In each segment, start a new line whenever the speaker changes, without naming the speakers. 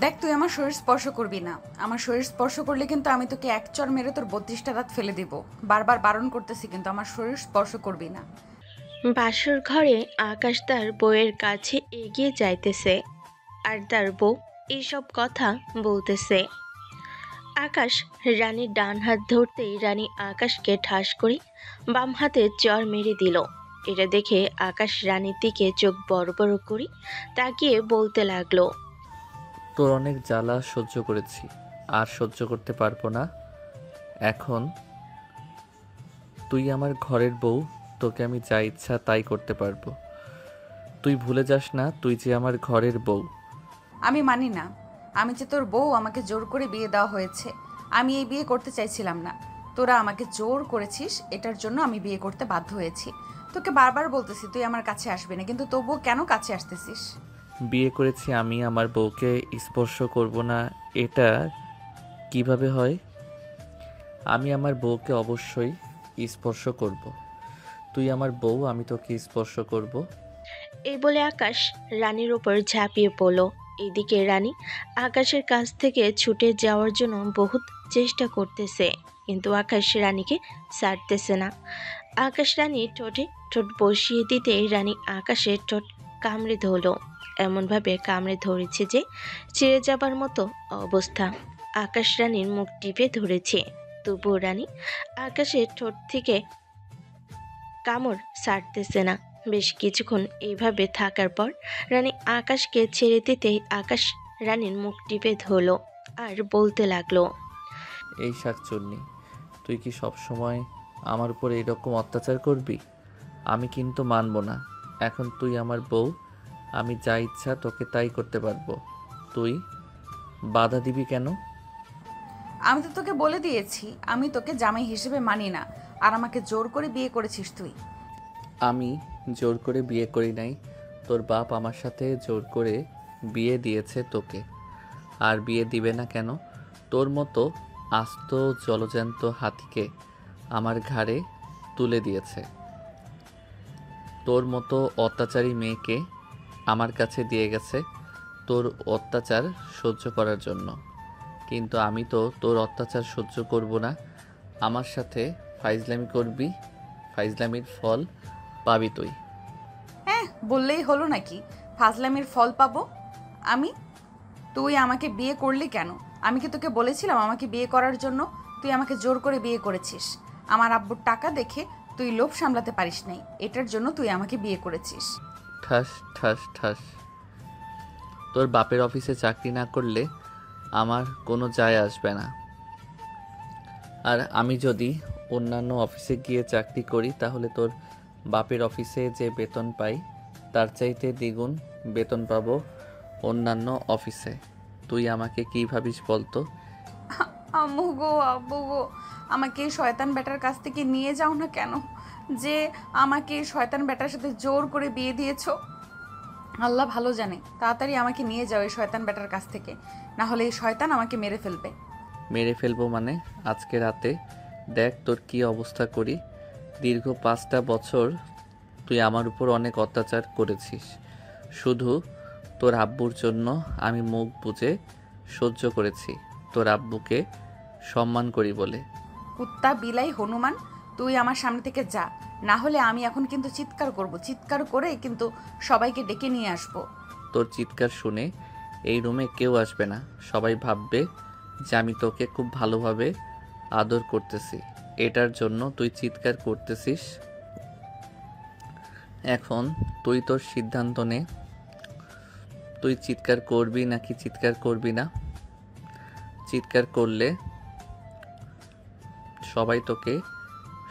দেখ, তুই আমার শরীর স্পর্শ করবি না। আমার শরীর স্পর্শ করলে কিন্তু আমি তোকে এক চড় মেরে তোর 32টা দাঁত ফেলে দিব। বারবার বারণ করতেছি, কিন্তু আমার শরীর স্পর্শ করবি না।
বাসর ঘরে আকাশ তার বউয়ের কাছে এগিয়ে যাইতেছে আর তার বউ এইসব কথা বলতেছে। আকাশ রানীর ডান হাত ধরতেই রানী আকাশকে ঠাস করে বাম হাতে চড় মেরে দিল। এটা দেখে আকাশ রানীর দিকে চোখ বড় বড় করে তাকিয়ে বলতে লাগলো।
তোর অনেক জ্বালা সহ্য করেছি, আর সহ্য করতে পারবো না। এখন তুই আমার ঘরের বউ, তোকে আমি যা ইচ্ছা তাই করতে পারবো। তুই ভুলে যাস না তুই যে আমার ঘরের বউ।
আমি মানি না। আমি যে তোর বউ, আমাকে জোর করে বিয়ে দেওয়া হয়েছে। আমি এই বিয়ে করতে চাইছিলাম না। তোরা আমাকে জোর করেছিস, এটার জন্য আমি বিয়ে করতে বাধ্য হয়েছি। তোকে বারবার বলতেছি তুই আমার কাছে আসবি না, কিন্তু তবুও কেন কাছে আসতেছিস?
বিয়ে করেছি আমি, আমার বউকে স্পর্শ করব না, এটা কিভাবে হয়? আমি আমার বউকে অবশ্যই স্পর্শ করব। তুই আমার বউ, আমি তোকে স্পর্শ করব।
এই বলে আকাশ রানীর উপর ঝাঁপিয়ে পড়ল। এদিকে রানী আকাশের কাছ থেকে ছুটে যাওয়ার জন্য বহুত চেষ্টা করতেছে, কিন্তু আকাশ রানীকে ছাড়তেছে না। আকাশ রানীর ঠোঁটে ঠোঁট বসিয়ে দিতে রানী আকাশের ঠোঁট কামড়ে ধরল। এমনভাবে কামড়ে ধরেছে যে ছিঁড়ে যাবার মতো অবস্থা। আকাশ রানীর মুখ টিপে ধরেছে, তবুও রানী আকাশের ঠোঁট থেকে কামড় ছাড়তেছে না। বেশ কিছুক্ষণ এইভাবে থাকার পর রানী আকাশকে ছেড়ে দিতেই আকাশ রানীর মুখ টিপে ধরল আর বলতে লাগলো।
এই শাকচুন্নি, তুই কি সব সময় আমার উপর এরকম অত্যাচার করবি? আমি কিন্তু মানব না। এখন তুই আমার বউ, আমি যা ইচ্ছা তোকে তাই করতে পারবো। তুই বাধা দিবি কেন?
আমি তো তোকে বলে দিয়েছি আমি তোকে জামাই হিসেবে মানি না, আর আমাকে জোর করে বিয়ে করেছিস তুই।
আমি জোর করে বিয়ে করি নাই। তোর বাপ আমার সাথে জোর করে বিয়ে দিয়েছে তোকে। আর বিয়ে দিবে না কেন? তোর মতো আস্ত জলজ্যান্ত হাতিকে আমার ঘাড়ে তুলে দিয়েছে। তোর মতো অত্যাচারী মেয়েকে আমার কাছে দিয়ে গেছে তোর অত্যাচার সহ্য করার জন্য। কিন্তু আমি তো তোর অত্যাচার সহ্য করব না। আমার সাথে ফাইজলামি করবি, ফাইজলামির ফল পাবি তুই।
হ্যাঁ, বললেই হলো নাকি ফাজলামির ফল পাবো আমি? তুই আমাকে বিয়ে করলি কেন? আমি কি তোকে বলেছিলাম আমাকে বিয়ে করার জন্য? তুই আমাকে জোর করে বিয়ে করেছিস। আমার আব্বুর টাকা দেখে তুই লোভ সামলাতে পারিস নাই, এটার জন্য তুই আমাকে বিয়ে করেছিস।
ঠাস ঠাস ঠাস। তোর বাপের অফিসে চাকরি না করলে আমার কোনো যায় আসবে না। আর আমি যদি অন্যান্য অফিসে গিয়ে চাকরি করি তাহলে তোর বাপের অফিসে যে বেতন পাই তার চাইতে দ্বিগুণ বেতন পাবো অন্যান্য অফিসে। তুই আমাকে কী ভাবিস বলতো?
আম্মু গো, আব্বু গো, আমাকে এই শয়তান বেটার কাছ থেকে নিয়ে যাও না কেন, যে আমাকে এই শয়তান বেটার সাথে জোর করে বিয়ে দিয়েছো। আল্লাহ ভালো জানে, তাড়াতাড়ি আমাকে নিয়ে যাও এই শয়তান বেটার কাছ থেকে, না হলে এই শয়তান আমাকে মেরে ফেলবে।
মেরে ফেলবো মানে? আজকে রাতে দেখ তোর কি অবস্থা করি। দীর্ঘ 5টা বছর তুই আমার উপর অনেক অত্যাচার করেছিস। শুধু তোর আব্বুর জন্য আমি মুখ বুজে সহ্য করেছি, তোর আব্বুকে সম্মান করি বলে।
কুত্তা বিলাই হনুমান, তুই আমার সামনে থেকে যা, না হলে আমি এখন কিন্তু চিৎকার করব, চিৎকার করে কিন্তু সবাইকে ডেকে নিয়ে আসবো।
তোর চিৎকার শুনে এই রুমে কেউ আসবে না। সবাই ভাববে যে আমি তোকে খুব ভালোভাবে আদর করতেছি, এটার জন্য তুই চিৎকার করতেছিস। এখন তুই তোর সিদ্ধান্ত নে, তুই চিৎকার করবি নাকি চিৎকার করবি না। চিৎকার করলে সবাই তোকে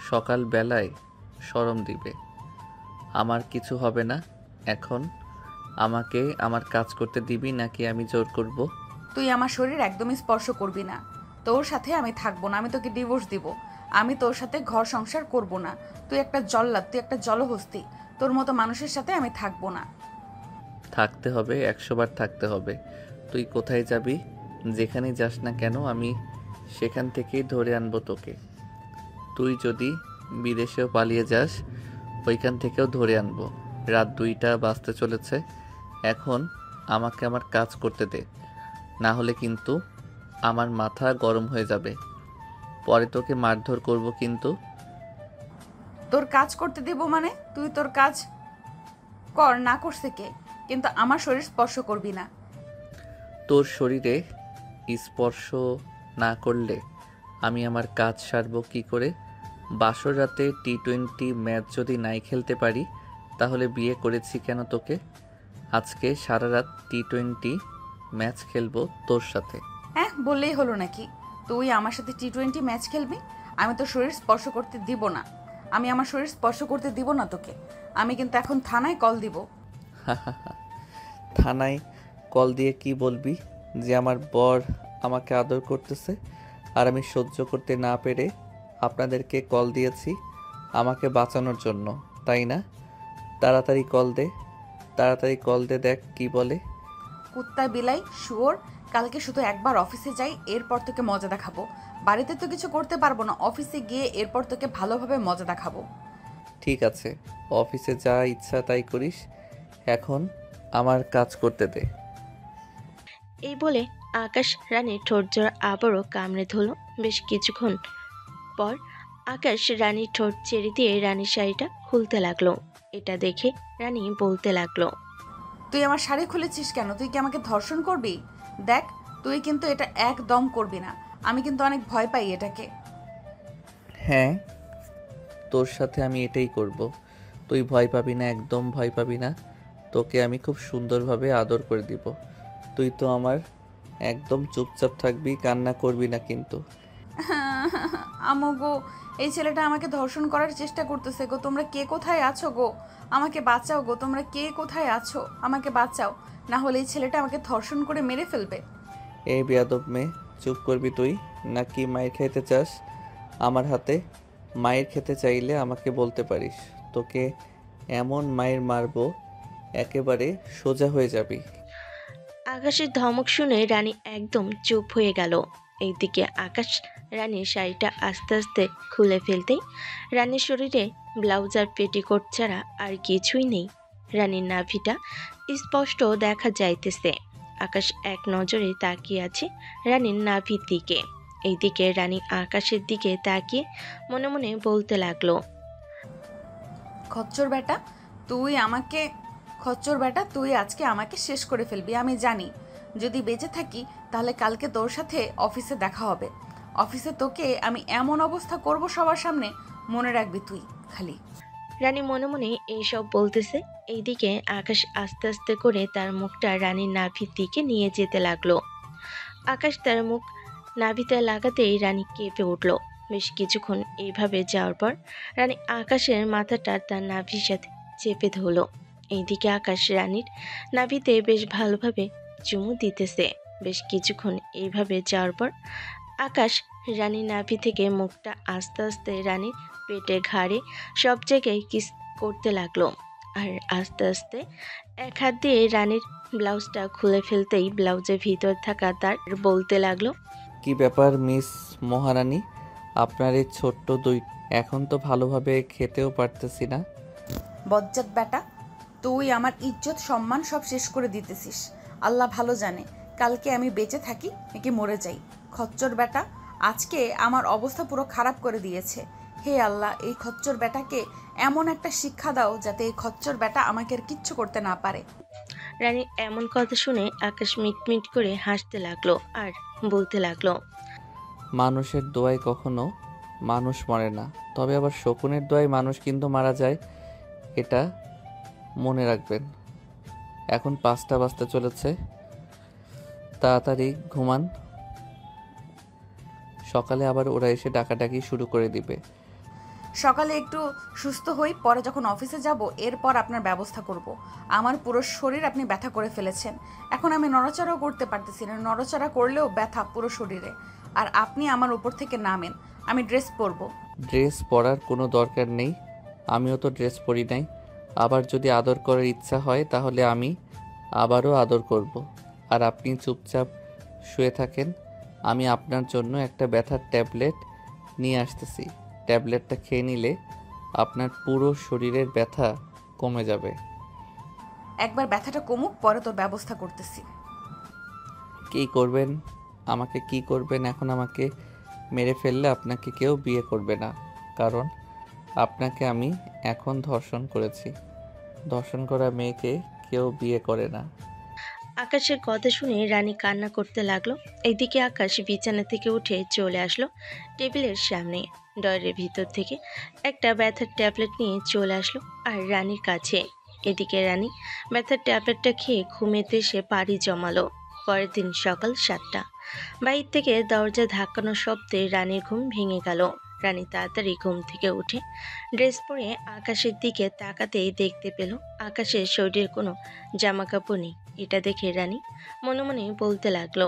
সকালবেলায় শরম দিবে। আমার কিছু হবে না। এখন আমাকে আমার কাজ করতে দিবি নাকি আমি জোর করব?
তুই আমার শরীর একদমই স্পর্শ করবি না। তোর সাথে আমি থাকবো না, আমি তোকে ডিভোর্স দিব। আমি তোর সাথে ঘর সংসার করব না। তুই একটা জল্লাদ, তুই একটা জলহস্তি। তোর মতো মানুষের সাথে আমি থাকবো না।
থাকতে হবে, 100 বার থাকতে হবে। তুই কোথায় যাবি? যেখানেই যাস না কেন আমি সেখান থেকেই ধরে আনবো তোকে। তুই যদি বিদেশেও পালিয়ে যাস ওইখান থেকেও ধরে আনবো। রাত 2টা বাজতে চলেছে, এখন আমাকে আমার কাজ করতে দে। না হলে কিন্তু আমার মাথা গরম হয়ে যাবে। পরে তোকে মারধর করব কিন্তু।
তোর কাজ করতে দেব মানে? তুই তোর কাজ কর, না করছে কে? কিন্তু আমার শরীর স্পর্শ করবি না।
তোর শরীরে স্পর্শ না করলে আমি আমার কাজ সারবো কী করে? বাসর রাতে টি-20 ম্যাচ যদি নাই খেলতে পারি তাহলে বিয়ে করেছি কেন তোকে? আজকে সারা রাত টি-20 ম্যাচ খেলবো তোর সাথে।
হ্যাঁ, বললেই হলো নাকি? তুই আমার সাথে টি-20 ম্যাচ খেলবি? আমি তোর শরীর স্পর্শ করতে দিব না। আমি আমার শরীর স্পর্শ করতে দিব না তোকে। আমি কিন্তু এখন থানায় কল দিব।
থানায় কল দিয়ে কি বলবি? যে আমার বর আমাকে আদর করতেছে আর আমি সহ্য করতে না পেরে আপনাদেরকে কল দিয়েছি আমাকে বাঁচানোর জন্য, তাই না? তাড়াতাড়ি কল দে, তাড়াতাড়ি কল দে, দেখ কি বলে।
কুত্তা বিলাই শুয়োর, কালকে শুধু একবার অফিসে যাই, এরপর তোকে মজা দেখাবো। বাড়িতে তো কিছু করতে পারবো না, অফিসে গিয়ে এরপর তোকে ভালোভাবে মজা দেখাবো।
ঠিক আছে, অফিসে যা ইচ্ছা তাই করিস, এখন আমার কাজ করতে দে।
এই বলে আকাশ রানীর ঠোঁট জোড়া আবারও কামড়ে ধরল। বেশ কিছুক্ষণ পর আকাশ রানীর ঠোঁট ছেড়ে দিয়ে রানীর শাড়িটা খুলতে লাগলো। এটা দেখে রানী বলতে লাগলো,
তুই আমার শাড়ি খুলেছিস কেন? তুই কি আমাকে ধর্ষণ করবি? দেখ, তুই কিন্তু এটা একদম করবি না। আমি কিন্তু অনেক ভয় পাই এটাকে।
হ্যাঁ, তোর সাথে আমি এটাই করব। তুই ভয় পাবি না, একদম ভয় পাবি না। তোকে আমি খুব সুন্দরভাবে আদর করে দিব। তুই তো আমার একদম চুপচাপ থাকবি, কান্না করবি না কিন্তু।
আমো গো, এই ছেলেটা আমাকে ধর্ষণ করার চেষ্টা করতেছে গো। তোমরা কে কোথায় আছো গো? আমাকে বাঁচাও গো, তোমরা কে কোথায় আছো? আমাকে বাঁচাও, না হলে এই ছেলেটা আমাকে ধর্ষণ করে মেরে ফেলবে।
এই বেয়াদব মেয়ে, চুপ করবি তুই? নাকি মায়ের খেতে চাস আমার হাতে? মায়ের খেতে চাইলে আমাকে বলতে পারিস, তোকে এমন মায়ের মারবো একেবারে সোজা হয়ে যাবি।
আকাশের ধমক শুনে রানী একদম চুপ হয়ে গেল। এইদিকে আকাশ রানীর শাড়িটা আস্তে আস্তে খুলে ফেলতেই রানীর শরীরে ব্লাউজ আর পেটিকোট ছাড়া আর কিছুই নেই। রানীর নাভিটা স্পষ্ট দেখা যাইতেছে। আকাশ এক নজরে তাকিয়ে আছে রানীর নাভির দিকে। এইদিকে রানী আকাশের দিকে তাকিয়ে মনে মনে বলতে লাগলো,
খচ্চর বেটা, খচ্চর বেটা, তুই আজকে আমাকে শেষ করে ফেলবি। আমি জানি যদি বেঁচে থাকি তাহলে কালকে তোর সাথে অফিসে দেখা হবে। অফিসে তোকে আমি এমন অবস্থা করব সবার সামনে, মনে রাখবি তুই খালি।
রানী মনে মনে এইসব বলতেছে। এইদিকে আকাশ আস্তে আস্তে করে তার মুখটা রানীর নাভির দিকে নিয়ে যেতে লাগলো। আকাশ তার মুখ নাভিতে লাগাতেই রানী কেঁপে উঠল। বেশ কিছুক্ষণ এইভাবে যাওয়ার পর রানী আকাশের মাথাটা তার নাভির সাথে চেপে ধরল। এইদিকে আকাশ রানীর নাভিতে বেশ ভালোভাবে চুমু দিতেছে। বেশ কিছুক্ষণ এইভাবে যাওয়ার পর আকাশ রানীর নাভি থেকে মুখটা আস্তে আস্তে রানীর পেটে, ঘাড়ে সব জায়গায় কিস করতে লাগলো। আর আস্তে আস্তে এক হাত দিয়ে রানীর ব্লাউজটা খুলে ফেলতেই ব্লাউজের ভিতর থাকা তার বলতে লাগলো,
কি ব্যাপার মিস মহারানী, আপনার এই ছোট্ট দুই এখন তো ভালোভাবে খেতেও পারতেছি না।
বজ্জাত বেটা, তুই আমার ইজ্জত সম্মান সব শেষ করে দিতেছিস। আল্লাহ ভালো জানে কালকে আমি বেঁচে থাকি নাকি মরে যাই। খচ্চর বেটা আজকে আমার অবস্থা পুরো খারাপ করে দিয়েছে। হে আল্লাহ, এই খচ্চর বেটাকে এমন একটা শিক্ষা দাও যাতে এই খচ্চর বেটা আমাকে আর কিচ্ছু করতে না পারে।
রানীর এমন কথা শুনে আকাশ মিটমিট করে হাসতে লাগলো আর বলতে লাগলো,
মানুষের দোয়ায় কখনো মানুষ মরে না, তবে আবার শকুনের দোয়ায় মানুষ কিন্তু মারা যায়, এটা মনে রাখবেন। এখন 5টা বাজতে চলেছে, তাড়াতাড়ি ঘুমান, সকালে আবার ওরা এসে ডাকাডাকি শুরু করে দিবে।
সকালে একটু সুস্থ হই, পরে যখন অফিসে যাব এরপর আপনার ব্যবস্থা করব। আমার পুরো শরীর আপনি ব্যথা করে ফেলেছেন, এখন আমি নড়াচড়াও করতে পারতেছি না। নড়াচড়া করলেও ব্যথা পুরো শরীরে। আর আপনি আমার উপর থেকে নামেন, আমি ড্রেস পরবো।
ড্রেস পরার কোনো দরকার নেই, আমিও তো ড্রেস পরি নাই। আবার যদি আদর করার ইচ্ছা হয় তাহলে আমি আবারও আদর করব। আর আপনি চুপচাপ শুয়ে থাকেন, আমি আপনার জন্য একটা ব্যথার ট্যাবলেট নিয়ে আসতেছি। ট্যাবলেটটা খেয়ে নিলে আপনার পুরো শরীরের ব্যথা কমে যাবে।
একবার ব্যথাটা কমুক, পরে তোর ব্যবস্থা করতেছি।
কী করবেন আমাকে, কি করবেন এখন? আমাকে মেরে ফেললে আপনাকে কেউ বিয়ে করবে না, কারণ আপনাকে আমি এখন ধর্ষণ করেছি। ধর্ষণ করা মেয়েকে কেউ বিয়ে করে না।
আকাশের কথা শুনে রানী কান্না করতে লাগলো। এইদিকে আকাশ বিছানা থেকে উঠে চলে আসলো টেবিলের সামনে। ডয়ের ভিতর থেকে একটা ব্যথার ট্যাবলেট নিয়ে চলে আসলো আর রানীর কাছে। এদিকে রানী ব্যথার ট্যাবলেটটা খেয়ে ঘুমেতে সে পাড়ি জমালো। পরের দিন সকাল 7টা। বাইরে থেকে দরজা ধাক্কানোর শব্দে রানীর ঘুম ভেঙে গেল। রানী তাড়াতাড়ি ঘুম থেকে উঠে ড্রেস পরে আকাশের দিকে তাকাতেই দেখতে পেল আকাশের শরীরের কোনো জামা কাপড় নেই। এটা দেখে রানী মনে মনে বলতে লাগলো,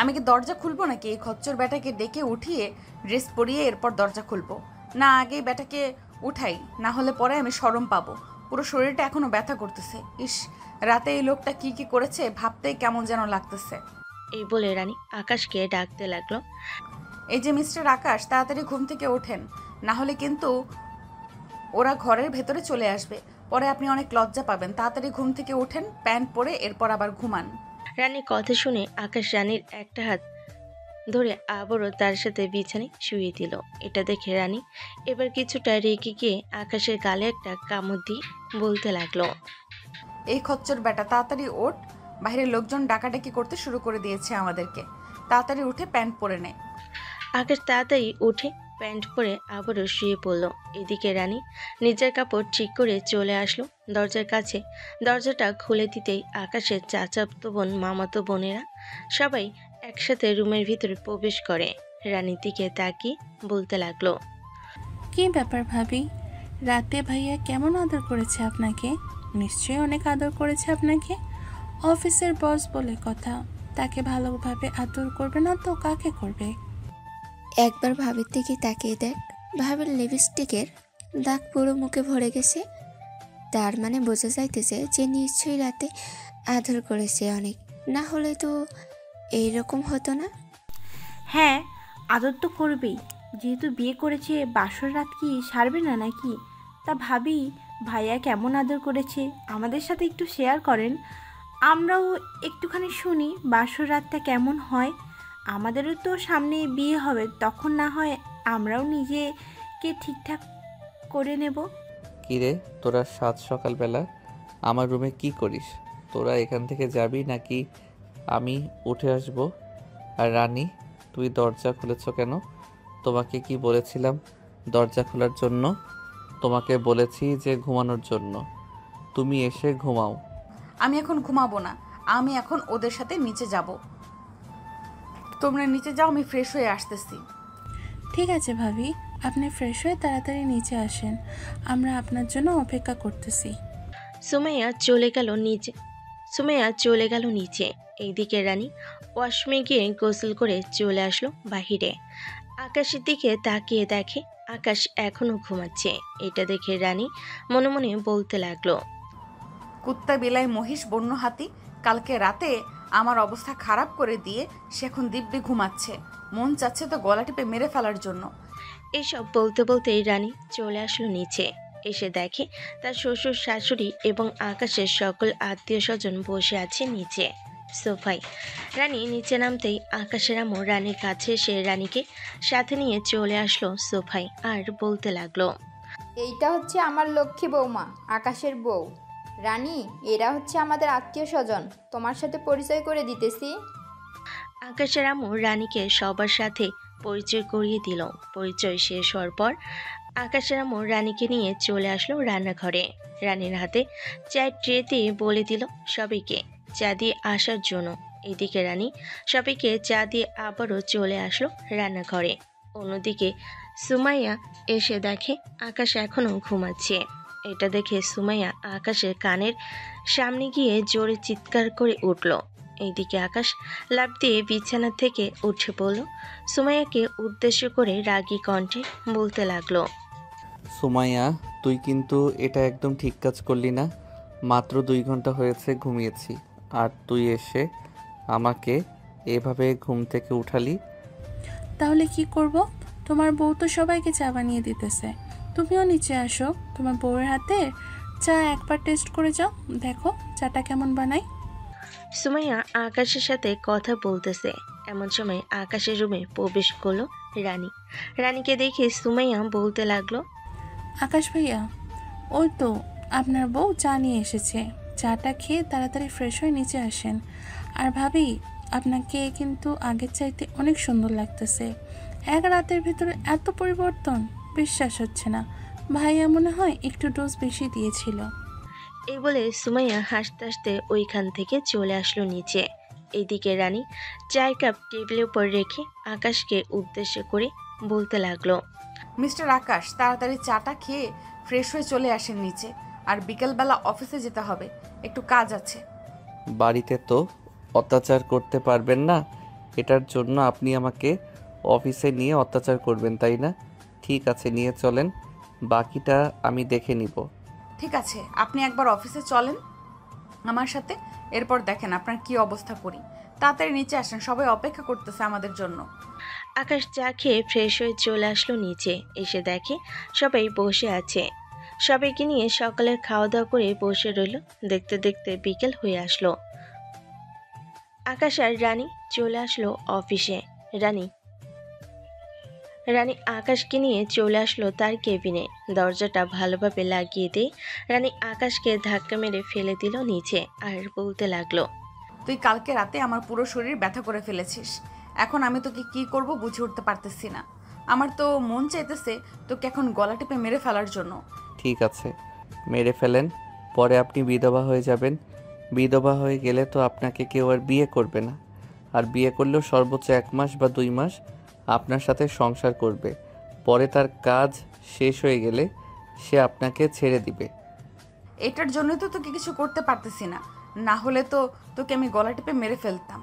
আমি কি দরজা খুলবো নাকি? এই খচ্চর ব্যাটাকে ডেকে উঠিয়ে ড্রেস পরিয়ে এরপর দরজা খুলবো? না, আগেই ব্যাটাকে উঠাই, না হলে পরে আমি শরম পাবো। পুরো শরীরটা এখনো ব্যথা করতেছে। ইস, রাতে এই লোকটা কি কি করেছে ভাবতেই কেমন যেন লাগতেছে।
এই বলে রানী আকাশকে ডাকতে লাগলো।
এই যে মিস্টার আকাশ, তাড়াতাড়ি ঘুম থেকে ওঠেন, না হলে কিন্তু ওরা ঘরের ভেতরে চলে আসবে। পরে আপনি অনেক লজ্জা পাবেন। তাড়াতাড়ি ঘুম থেকে ওঠেন, প্যান্ট পরে এরপর আবার ঘুমান।
রানীর কথা শুনে আকাশ রানীর একটা হাত ধরে আবারও তার সাথে বিছানায় শুয়ে দিল। এটা দেখে রানী এবার কিছুটা রেগে গিয়ে আকাশের গালে একটা কামড় দিয়ে বলতে লাগলো,
এই খচ্চর ব্যাটা, তাড়াতাড়ি ওঠ। বাইরের লোকজন ডাকাডাকি করতে শুরু করে দিয়েছে আমাদেরকে। তাড়াতাড়ি উঠে প্যান্ট পরে নে।
আকাশ তাড়াতাড়ি উঠে প্যান্ট পরে আবারও শুয়ে পড়ল। এদিকে রানী নিজের কাপড় ঠিক করে চলে আসলো দরজার কাছে। দরজাটা খুলে দিতেই আকাশের চাচাতো বোন, মামাতো বোনেরা সবাই একসাথে রুমের ভিতরে প্রবেশ করে। রানীর দিকে তাকিয়ে বলতে লাগলো,
কি ব্যাপার ভাবি? রাতে ভাইয়া কেমন আদর করেছে আপনাকে? নিশ্চয়ই অনেক আদর করেছে আপনাকে। অফিসের বস বলে কথা, তাকে ভালোভাবে আদর করবে না তো কাকে করবে?
একবার ভাবির দিকে তাকিয়ে দেখ, ভাবির লিপস্টিকের দাগ পুরো মুখে ভরে গেছে। তার মানে বোঝা যাইতেছে যে নিশ্চয়ই রাতে আদর করেছে অনেক, না হলে তো এইরকম হতো না।
হ্যাঁ, আদর তো করবেই, যেহেতু বিয়ে করেছে। বাসর রাত কি সারবে না নাকি? তা ভাবি, ভাইয়া কেমন আদর করেছে আমাদের সাথে একটু শেয়ার করেন, আমরাও একটুখানি শুনি বাসর রাতটা কেমন হয়। আমাদেরও তো সামনে বিয়ে হবে, তখন না হয় আমরাও নিজেকে ঠিকঠাক করে নেব।
কিরে, তোরা সাত সকালবেলা আমার রুমে কি করিস? তোরা এখান থেকে যাবি নাকি আমি উঠে আসব? আর রানী, তুই দরজা খুলেছ কেন? তোমাকে কি বলেছিলাম দরজা খোলার জন্য? তোমাকে বলেছি যে ঘুমানোর জন্য। তুমি এসে ঘুমাও।
আমি এখন ঘুমাবো না, আমি এখন ওদের সাথে নিচে যাব। তোমরা নিচে যাও, আমি ফ্রেশ হয়ে আসতেছি।
ঠিক আছে ভাবি, আপনি ফ্রেশ হয়ে তাড়াতাড়ি নিচে আসেন, আমরা আপনার জন্য অপেক্ষা করতেছি।
সুমাইয়া চলে গেল নিচে। এইদিকে রানী ওয়াশরুমে গিয়ে গোসল করে চলে আসলো বাহিরে। আকাশের দিকে তাকিয়ে দেখে আকাশ এখনো ঘুমাচ্ছে। এটা দেখে রানী মনে মনে বলতে লাগলো,
কুত্তা, বিলাই, মহিষ, বন্য হাতি, কালকে রাতে আমার অবস্থা খারাপ করে দিয়ে সে এখন দিব্যি ঘুমাচ্ছে। মন চাচ্ছে তো গলা টিপে মেরে ফেলার জন্য।
এইসব বলতে বলতেই রানী চলে আসলো নিচে। এসে দেখে তার শ্বশুর, শাশুড়ি এবং আকাশের সকল আত্মীয় স্বজন বসে আছে নিচে সোফায়। রানী নিচে নামতেই আকাশের আম্মু রানীর কাছে এসে রানীকে সাথে নিয়ে চলে আসলো সোফায় আর বলতে লাগলো,
এইটা হচ্ছে আমার লক্ষ্মী বৌমা, আকাশের বউ। রানী, এরা হচ্ছে আমাদের আত্মীয় স্বজন, তোমার সাথে পরিচয় করে দিতেছি।
আকাশের আম্মু রানীকে সবার সাথে পরিচয় করিয়ে দিল। পরিচয় শেষ হওয়ার পর আকাশের আম্মু রানীকে নিয়ে চলে আসলো রান্নাঘরে। রানীর হাতে চায়ের ট্রেতে বলে দিল সবাইকে চা দিয়ে আসার জন্য। এদিকে রানী সবাইকে চা দিয়ে আবারও চলে আসলো রান্নাঘরে। অন্যদিকে সুমাইয়া এসে দেখে আকাশ এখনো ঘুমাচ্ছে। এটা দেখে সুমাইয়া আকাশের কানের সামনে গিয়ে জোরে চিৎকার করে উঠল। এইদিকে আকাশ লাফ দিয়ে বিছানা থেকে উঠে পড়ল। সুমাইয়াকে উদ্দেশ্য করে রাগী কণ্ঠে বলতে লাগলো,
সুমাইয়া, তুই কিন্তু এটা একদম ঠিক কাজ করলি না। মাত্র 2 ঘন্টা হয়েছে ঘুমিয়েছি, আর তুই এসে আমাকে এভাবে ঘুম থেকে উঠালি।
তাহলে কি করব? তোমার বউ তো সবাইকে চা বানিয়ে দিতেছে, তুমিও নিচে আসো, তোমার বউয়ের হাতে চা একবার টেস্ট করে যাও, দেখো চাটা কেমন বানাই।
সুমাইয়া আকাশের সাথে কথা বলতেছে। এমন সময় আকাশের রুমে প্রবেশ করলো রানী। রানীকে দেখে সুমাইয়া বলতে লাগলো,
আকাশ ভাইয়া, ওই তো আপনার বউ চা নিয়ে এসেছে। চাটা খেয়ে তাড়াতাড়ি ফ্রেশ হয়ে নিচে আসেন। আর ভাবি, আপনাকে কিন্তু আগের চাইতে অনেক সুন্দর লাগতেছে। এক রাতের ভিতরে এত পরিবর্তন, বিশ্বাস হচ্ছে না। ভাইয়া মনে হয় একটু ডোজ বেশি দিয়েছিল।
এই বলে সুমাইয়া হাসতে হাসতে ওইখান থেকে চলে আসলো নিচে। এইদিকে রানী চায়ের কাপ টেবিলের উপর রেখে আকাশকে উদ্দেশ্য করে বলতে লাগলো,
মিস্টার আকাশ, তাড়াতাড়ি চাটা খেয়ে ফ্রেশ হয়ে চলে আসেন নিচে। আর বিকেলবেলা অফিসে যেতে হবে, একটু কাজ আছে।
বাড়িতে তো অত্যাচার করতে পারবেন না, এটার জন্য আপনি আমাকে অফিসে নিয়ে অত্যাচার করবেন, তাই না? ঠিক আছে, নিয়ে চলেন, বাকিটা আমি দেখে নিব।
ঠিক আছে, আপনি একবার অফিসে চলেন আমার সাথে, এরপর দেখেন আপনার কি অবস্থা করি। তাড়াতাড়ি নিচে আসেন, সবাই অপেক্ষা করতেছে আমাদের জন্য।
আকাশ চা খেয়ে ফ্রেশ হয়ে চলে আসলো নিচে। এসে দেখে সবাই বসে আছে। সবাইকে নিয়ে সকালের খাওয়া দাওয়া করে বসে রইল। দেখতে দেখতে বিকেল হয়ে আসলো। আকাশ আর রানী চলে আসলো অফিসে। রানী আকাশকে নিয়ে চলে আসলো তার কেবিনে। দরজাটা ভালোভাবে লাগিয়ে দিয়ে রানী আকাশকে ধাক্কা মেরে ফেলে দিল নিচে আর বলতে লাগলো,
তুই কালকে রাতে আমার পুরো শরীর ব্যথা করে ফেলেছিস। এখন আমি তোকে কি করব বুঝে উঠতে পারতেছি না। আমার তো মন চাইতেছে তোকে এখন গলা টিপে মেরে ফেলার জন্য।
ঠিক আছে, মেরে ফেলেন, পরে আপনি বিধবা হয়ে যাবেন। বিধবা হয়ে গেলে তো আপনাকে কেউ আর বিয়ে করবে না, আর বিয়ে করলেও সর্বোচ্চ 1 মাস বা 2 মাস আপনার সাথে সংসার করবে। পরে তার কাজ শেষ হয়ে গেলে সে আপনাকে ছেড়ে দিবে।
এটার জন্যই তো তোকে কিছু করতে পারতেছি না, না হলে তো তোকে আমি গলা টিপে মেরে ফেলতাম।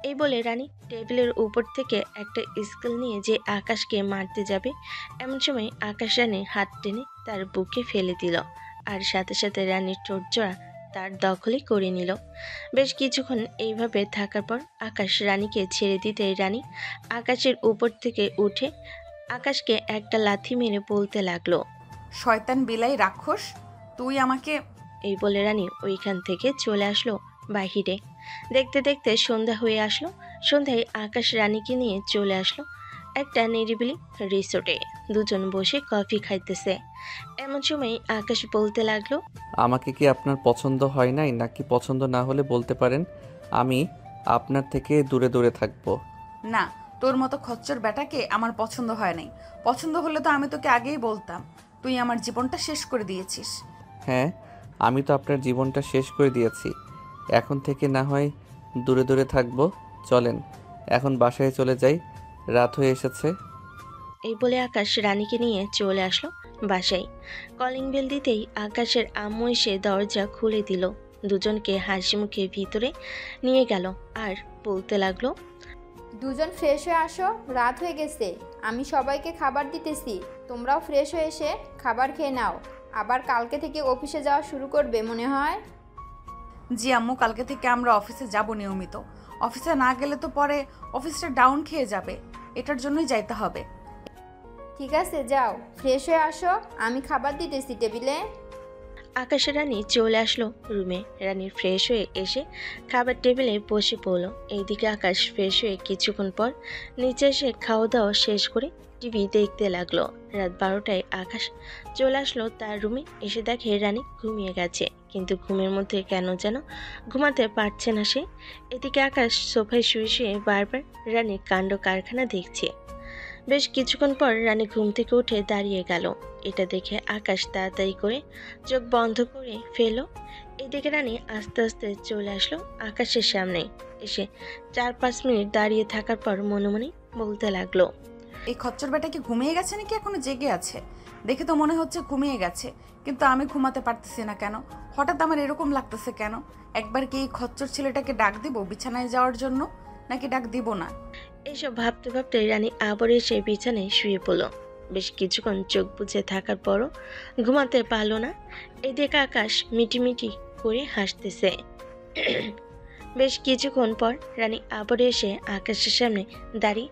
এই বলে রানী টেবিলের উপর থেকে একটা স্কেল নিয়ে যে আকাশকে মারতে যাবে, এমন সময় আকাশ রানীর হাত টেনে তার বুকে ফেলে দিল। আর সাথে সাথে রানীর ঠোঁট জোড়া তার দখলে করে নিল। বেশ কিছুক্ষণ এইভাবে থাকার পর আকাশ রানীকে ছেড়ে দিতে রানী আকাশের উপর থেকে উঠে আকাশকে একটা লাথি মেরে বলতে লাগলো,
শয়তান বিলাই রাক্ষস, তুই আমাকে।
এই বলে রানী ওইখান থেকে চলে আসলো বাহিরে। দেখতে দেখতে সন্ধ্যা হয়ে আসলো। সন্ধ্যায় আকাশ রানীকে নিয়ে চলে আসলো একটা নিরিবিলি রিসোর্টে। দুজন বসে কফি খাইতেছে। এমন সময় আকাশ বলতে লাগলো,
আমাকে কি আপনার পছন্দ হয় নাই, নাকি পছন্দ না হলে বলতে পারেন, আমি আপনার থেকে দূরে দূরে থাকবো।
না, তোর মতো খচ্চর বেটাকে আমার পছন্দ হয় নাই। পছন্দ হলে তো আমি তোকে আগেই বলতাম। তুই আমার জীবনটা শেষ করে দিয়েছিস।
হ্যাঁ, আমি তো আপনার জীবনটা শেষ করে দিয়েছি। এখন থেকে না হয় দূরে দূরে থাকবো। চলেন এখন বাসায় চলে যাই, রাত হয়ে এসেছে।
এই বলে আকাশ রানীকে নিয়ে চলে আসলো বাসায়। কলিং বেল দিতেই আকাশের আম্মু এসে দরজা খুলে দিল। দুজনকে হাসি মুখে ভিতরে নিয়ে গেল আর বলতে লাগলো,
দুজন ফ্রেশ হয়ে আসো, রাত হয়ে গেছে। আমি সবাইকে খাবার দিতেছি, তোমরাও ফ্রেশ হয়ে এসে খাবার খেয়ে নাও। আবার কালকে থেকে অফিসে যাওয়া শুরু করবে মনে হয়।
জি আম্মু, কালকে থেকে আমরা অফিসে যাব নিয়মিত। অফিসে না গেলে তো পরে অফিসটা ডাউন খেয়ে যাবে, এটার জন্যই যাইতে হবে।
ঠিক আছে, যাও ফ্রেশ হয়ে আসো, আমি খাবার দিতেছি টেবিলে।
আকাশের রানী চলে আসলো রুমে। রানী ফ্রেশ হয়ে এসে খাবার টেবিলে বসে পড়লো। এইদিকে আকাশ ফ্রেশ হয়ে কিছুক্ষণ পর নিচে এসে খাওয়া দাওয়া শেষ করে টিভি দেখতে লাগলো। রাত 12টায় আকাশ চলে আসলো তার রুমে। এসে দেখে রানী ঘুমিয়ে গেছে, কিন্তু ঘুমের মধ্যে কেন যেন ঘুমাতে পারছে না সে। এদিকে আকাশ সোফায় শুয়ে শুয়ে বারবার রানীর কাণ্ড কারখানা দেখছে। বেশ কিছুক্ষণ পর রানী ঘুম থেকে উঠে দাঁড়িয়ে গেল। এটা দেখে আকাশ তাড়াতাড়ি করে চোখ বন্ধ করে ফেলল। এদিকে রানী আস্তে আস্তে চলে আসলো আকাশের সামনে। এসে 4-5 মিনিট দাঁড়িয়ে থাকার পর মনে মনে বলতে লাগলো,
এই খচ্চর বেটা কি ঘুমিয়ে গেছে নাকি এখনো জেগে আছে? দেখে তো মনে হচ্ছে ঘুমিয়ে গেছে, কিন্তু আমি ঘুমাতে পারতেছি না কেন? হঠাৎ আমার এরকম লাগতেছে কেন? একবার কি এই খচ্চর ছেলেটাকে ডাক দিব বিছানায় যাওয়ার জন্য, নাকি ডাক দিব না?
এইসব ভাবতে ভাবতে রানী আবার এসে বিছানায় শুয়ে পড়ল। বেশ কিছুক্ষণ চোখ বুজে থাকার পরও ঘুমাতে পারল না। এদিকে আকাশ মিটিমিটি করে হাসতেছে। বেশ কিছুক্ষণ পর রানী আবার এসে আকাশের সামনে দাঁড়িয়ে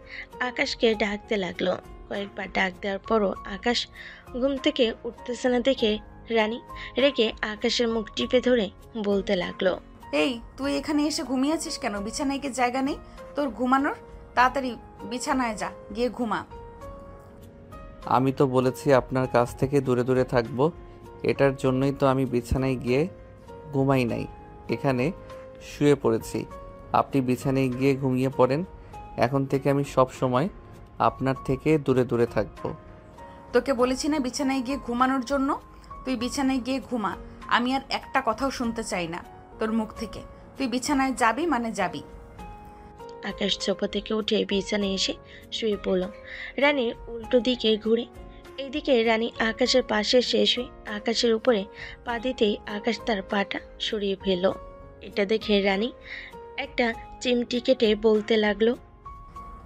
আকাশকে ডাকতে লাগলো। কয়েকবার ডাক দেওয়ার পরও আকাশ ঘুম থেকে উঠতেছে না দেখে রানী রেগে আকাশের মুখ টিপে ধরে বলতে লাগলো,
এই তুই এখানে এসে ঘুমিয়েছিস কেন? বিছানায় কি জায়গা নেই তোর ঘুমানোর? তাড়াতাড়ি বিছানায় যা, গিয়ে ঘুমা।
আমি তো বলেছি আপনার কাছ থেকে দূরে দূরে থাকবো। এটার জন্যই তো আমি বিছানায় গিয়ে ঘুমাই নাই, এখানে শুয়ে পড়েছি। আপনি বিছানায় গিয়ে ঘুমিয়ে পড়েন। এখন থেকে আমি সব সময় আপনার থেকে দূরে দূরে থাকবো।
তোকে বলেছি না বিছানায় গিয়ে ঘুমানোর জন্য? তুই বিছানায় গিয়ে ঘুমা। আমি আর একটা কথাও শুনতে চাই না তোর মুখ থেকে। তুই বিছানায় যাবি মানে যাবি।
আকাশ সোফা থেকে উঠে বিছানায় এসে শুয়ে পড়ল। রানী উল্টো দিকে ঘুরে। এইদিকে রানী আকাশের পাশে শেষ হয়ে আকাশের উপরে পা দিতেই আকাশ তার পাটা সরিয়ে ফেলল। এটা দেখে রানী একটা চিমটি কেটে বলতে লাগলো,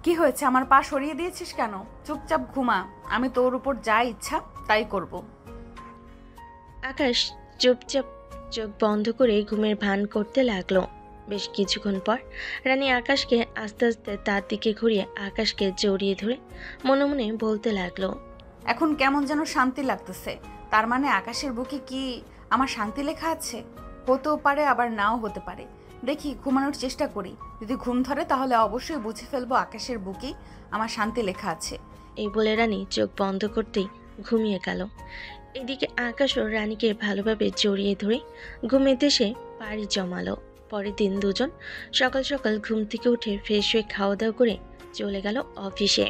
কি হয়েছে? আমার পা সরিয়ে দিয়েছিস কেন? চুপচাপ ঘুমা, আমি তোর উপর যা ইচ্ছা তাই করব।
আকাশ চুপচাপ চোখ বন্ধ করে ঘুমের ভান করতে লাগলো। বেশ কিছুক্ষণ পর রানী আকাশকে আস্তে আস্তে তার দিকে ঘুরিয়ে আকাশকে জড়িয়ে ধরে মনে মনে বলতে লাগলো,
এখন কেমন যেন শান্তি লাগতেছে। তার মানে আকাশের বুকে কি আমার শান্তি লেখা আছে? হতেও পারে, আবার নাও হতে পারে। দেখি, ঘুমানোর চেষ্টা করি। যদি ঘুম ধরে তাহলে অবশ্যই বুঝে ফেলবো আকাশের বুকেই আমার শান্তি লেখা আছে।
এই বলে রানী চোখ বন্ধ করতেই ঘুমিয়ে গেল। এদিকে আকাশও রানীকে ভালোভাবে জড়িয়ে ধরে ঘুমের দেশে পাড়ি জমালো। পরের দিন দুজন সকাল সকাল ঘুম থেকে উঠে ফ্রেশ হয়ে খাওয়া দাওয়া করে চলে গেল অফিসে।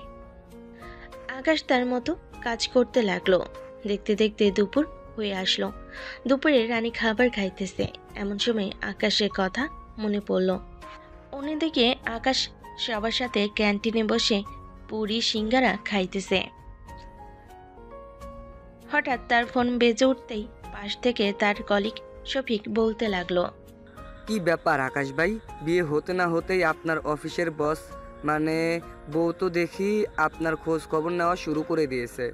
আকাশ তার মতো কাজ করতে লাগলো। দেখতে দেখতে দুপুর হয়ে আসলো। দুপুরে রানী খাবার খাইতেছে, এমন সময় আকাশের কথা মনে পড়ল। অন্যদিকে আকাশ সবার সাথে ক্যান্টিনে বসে পুরি সিঙ্গারা খাইতেছে। হঠাৎ তার ফোন বেজে উঠতেই পাশ থেকে তার কলিগ শফিক বলতে লাগলো,
কি ব্যাপার আকাশ ভাই, বিয়ে হতে না হতেই আপনার অফিসের বস মানে বউ তো দেখি আপনার খোঁজ খবর নেওয়া শুরু করে দিয়েছে।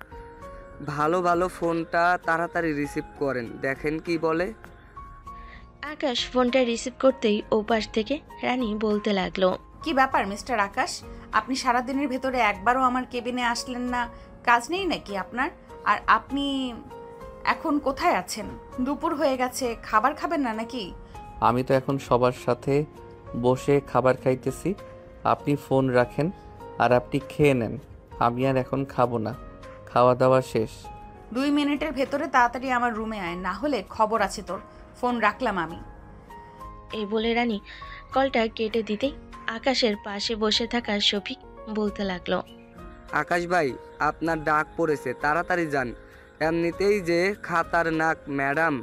ভালো ভালো ফোনটা তাড়াতাড়ি রিসিভ করেন, দেখেন কি বলে।
আকাশ ফোনটা রিসিভ করতেই ওপাশ থেকে রানী বলতে লাগলো,
কি ব্যাপার মিস্টার আকাশ? আপনি সারাদিনের ভেতরে একবারও আমার কেবিনে আসলেন না? কাজ নেই নাকি আপনার? আর আপনি এখন কোথায় আছেন? দুপুর হয়ে গেছে, খাবার খাবেন না নাকি?
আমি তো এখন সবার সাথে বসে খাবার খাইতেছি। আপনি ফোন রাখেন আর আপনি খেয়ে নেন। আমি আর এখন খাবো না, খাওয়া দাওয়া শেষ।
2 মিনিটের ভেতরে তাড়াতাড়ি আমার রুমে আয়, না হলে খবর আছে তোর। ফোন রাখলাম আমি।
এই বলে রানী কলটা কেটে দিতেই আকাশের পাশে বসে থাকা শফিক বলতে লাগলো,
আকাশ ভাই, আপনার ডাক পড়েছে, তাড়াতাড়ি যান। এমনিতেই যে খাতার নাক ম্যাডাম,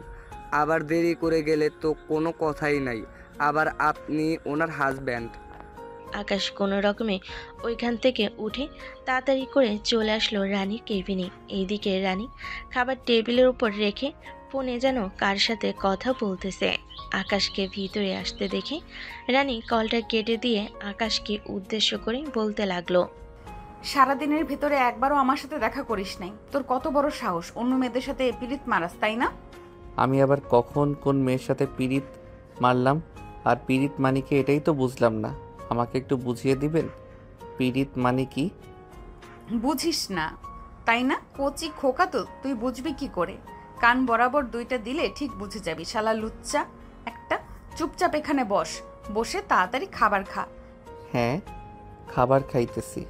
আবার দেরি করে গেলে তো কোনো কথাই নাই। আবার আপনি ওনার হাজব্যান্ড।
আকাশ কোনো রকমে ওইখান থেকে উঠে তাড়াতাড়ি করে চলে আসলো রানীর কেবিনে। এইদিকে রানী খাবার টেবিলের উপর রেখে ফোনে যেন কার সাথে কথা বলতেছে। আকাশকে ভিতরে আসতে দেখে রানী কলটা কেটে দিয়ে আকাশকে উদ্দেশ্য করে বলতে লাগলো,
সারাদিনের ভেতরে একবারও আমার সাথে দেখা করিস নাই। তোর কত বড় সাহস অন্য মেয়েদের সাথে পিরিত মারাস, তাই না?
আমি আবার কখন কোন মেয়ের সাথে পিরিত মারলাম? আর পিরিত মানে কি এটাই তো বুঝলাম না। আমাকে একটু বুঝিয়ে দিবেন পিরিত মানে কি?
বুঝিস না তাই না? কচি খোকা তো, তুই বুঝবি কি করে? কান বরাবর 2টা দিলে ঠিক বুঝে যাবি। শালা লুচ্চা একটা। চুপচাপ এখানে বস, বসে তাড়াতাড়ি খাবার খা।
হ্যাঁ, খাবার খাইতেছি।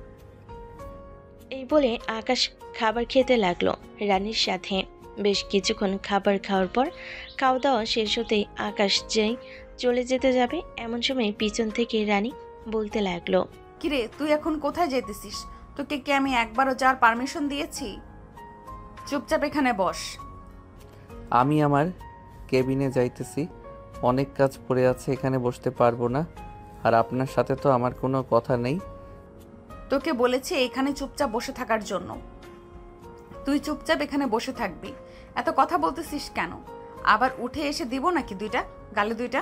এই বলে আকাশ খাবার খেতে লাগলো রানীর সাথে। বেশ কিছুক্ষণ খাবার খাওয়ার পর খাওয়া দাওয়া শেষ হতেই আকাশ যেই চলে যেতে যাবে এমন সময় পিছন থেকে রানী বলতে লাগলো,
কিরে, তুই এখন কোথায় যেতেছিস? তোকে কি আমি একবারও যাওয়ার পারমিশন দিয়েছি? চুপচাপ এখানে বস।
আমি আমার কেবিনে যাইতেছি, অনেক কাজ পড়ে আছে, এখানে বসতে পারবো না। আর আপনার সাথে তো আমার কোনো কথা নেই।
তোকে বলেছি এখানে চুপচাপ বসে থাকার জন্য। তুই চুপচাপ এখানে বসে থাকবি। এত কথা বলতেছিস কেন? আবার উঠে এসে দিব নাকি 2টা গালে 2টা?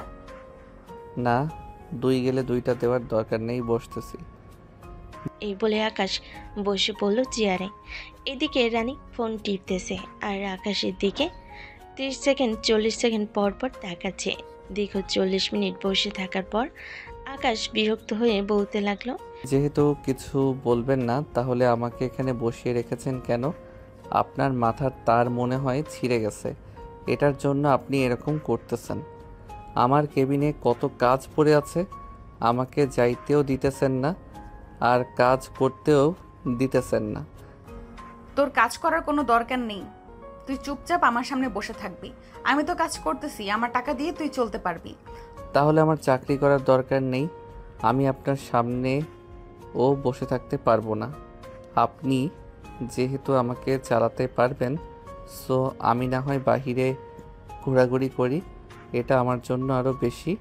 না, 2 গেলে 2টা দেওয়ার দরকার নেই, বসতেছি।
এই বলে আকাশ বসে পড়ল চেয়ারে। এদিকে রানী ফোন টিপতেছে আর আকাশের দিকে 30 সেকেন্ড 40 সেকেন্ড পর পর তাকাচ্ছে। দীর্ঘ 40 মিনিট বসে থাকার পর আকাশ বিরক্ত হয়ে বলতে লাগলো,
যেহেতু কিছু বলবেন না, তাহলে আমাকে এখানে বসিয়ে রেখেছেন কেন? আপনার মাথার তার মনে হয় ছিঁড়ে গেছে, এটার জন্য আপনি এরকম করতেছেন। আমার কেবিনে কত কাজ পড়ে আছে, আমাকে যাইতেও দিতেছেন না আর কাজ করতেও দিতেছেন না।
তোর কাজ করার কোনো দরকার নেই, তুই চুপচাপ আমার সামনে বসে থাকবি। আমি তো কাজ করতেছি, আমার টাকা দিয়ে তুই চলতে পারবি।
তাহলে আমার চাকরি করার দরকার নেই, আমি আপনার সামনে ও বসে থাকতে পারবো না। আপনি যেহেতু আমাকে চালাতে পারবেন, সো আমি না হয় বাহিরে ঘোরাঘুরি করি, এটা আমার জন্য আরও বেশি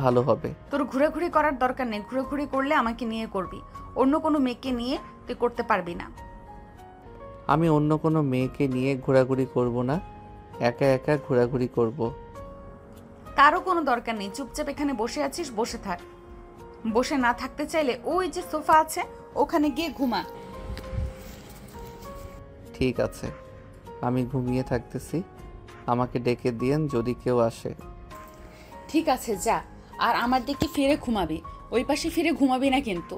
ভালো হবে।
তোর ঘোরাঘুরি করার দরকার নেই, ঘোরাঘুরি করলে আমাকে নিয়ে করবি, অন্য কোনো মেয়েকে নিয়ে তুই করতে পারবি না।
আমি অন্য কোনো মেয়েকে নিয়ে ঘোরাঘুরি করব না, একা একা ঘোরাঘুরি করব।
তারও কোনো দরকার নেই, চুপচাপ এখানে বসে আছিস, বসে থাক। বসে না থাকতে চাইলে ওই যে সোফা আছে, ওখানে গিয়ে ঘুমা।
ঠিক আছে, আমি ঘুমিয়ে থাকতেছি, আমাকে ডেকে দিয়েন যদি কেউ আসে।
ঠিক আছে, যা। আর আমার দিকে ফিরে ঘুমাবি, ওই পাশে ফিরে ঘুমাবি না কিন্তু।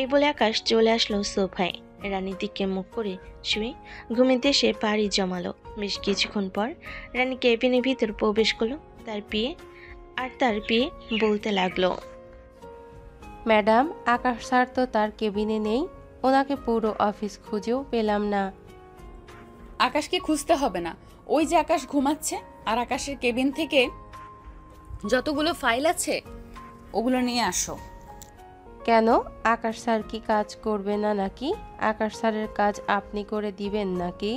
এ বলে আকাশ চলে আসলো সোফায়, রানীর দিকে মুখ করে শুয়ে ঘুমিতে সে পাড়ি জমালো। বেশ কিছুক্ষণ পর রানী কেবিনের ভিতর প্রবেশ করলো। তার পিয়ে বলতে লাগলো,
ম্যাডাম, আকাশ স্যার তো তার কেবিনে নেই, ওনাকে পুরো অফিস খুঁজেও পেলাম না।
আকাশকে খুঁজতে হবে না, ওই যে আকাশ ঘুমাচ্ছে, আর আকাশের কেবিন থেকে যতগুলো ফাইল আছে ওগুলো নিয়ে আসো।
কেন, আকাশ স্যার কি কাজ করবে না নাকি? আকাশ স্যারের কাজ আপনি করে দিবেন নাকি?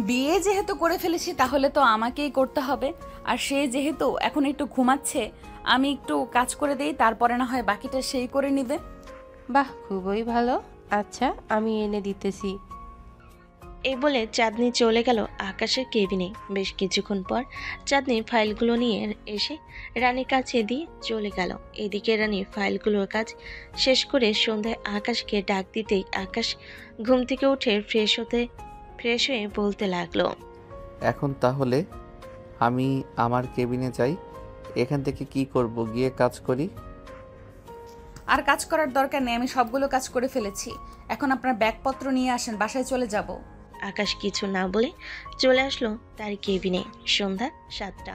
বিয়ে যেহেতু করে ফেলেছি তাহলে তো আমাকেই করতে হবে, আর সে যেহেতু এখন একটু ঘুমাচ্ছে, আমি একটু কাজ করে দেই, তারপরে না হয় বাকিটা সেই করে নিবে।
বাহ, খুবই ভালো। আচ্ছা, আমি এনে দিতেছি।
এই বলে চাঁদনি চলে গেল আকাশের কেবিনে। বেশ কিছুক্ষণ পর চাঁদনি ফাইলগুলো নিয়ে এসে রানীর কাছে দিয়ে চলে গেল। এদিকে রানী ফাইলগুলোর কাজ শেষ করে সন্ধ্যায় আকাশকে ডাক দিতেই আকাশ ঘুম থেকে উঠে ফ্রেশ হয়ে বলতে লাগলো,
এখন তাহলে আমি আমার কেবিনে যাই, এখান থেকে কি করব, গিয়ে কাজ করি।
আর কাজ করার দরকার নেই, আমি সবগুলো কাজ করে ফেলেছি। এখন আপনার ব্যাগপত্র নিয়ে আসেন, বাসায় চলে যাব।
আকাশ কিছু না বলে চলে আসলো তার কেবিনে। সন্ধ্যা 7টা।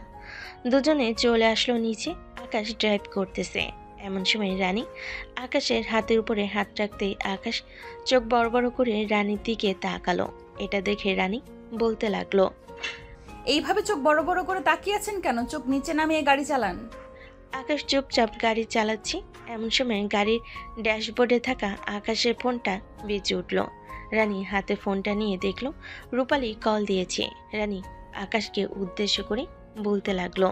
দুজনে চলে আসলো নিচে। আকাশ ড্রাইভ করতেছে। এমন সময় রানী আকাশের হাতের উপরে হাত রাখতেই আকাশ চোখ বড় বড় করে রানীর দিকে তাকালো। এটা দেখে রানী বলতে লাগলো,
এইভাবে চোখ বড় বড় করে তাকিয়ে আছেন কেন? চোখ নিচে নামিয়ে গাড়ি চালান।
আকাশ চুপচাপ গাড়ি চালাচ্ছি। এমন সময় গাড়ির ড্যাশবোর্ডে থাকা আকাশের ফোনটা বেজে উঠল। রানী হাতে ফোনটা নিয়ে দেখলো রূপালী কল দিয়েছে। রানী আকাশকে উদ্দেশ্য করে বলতে লাগলো,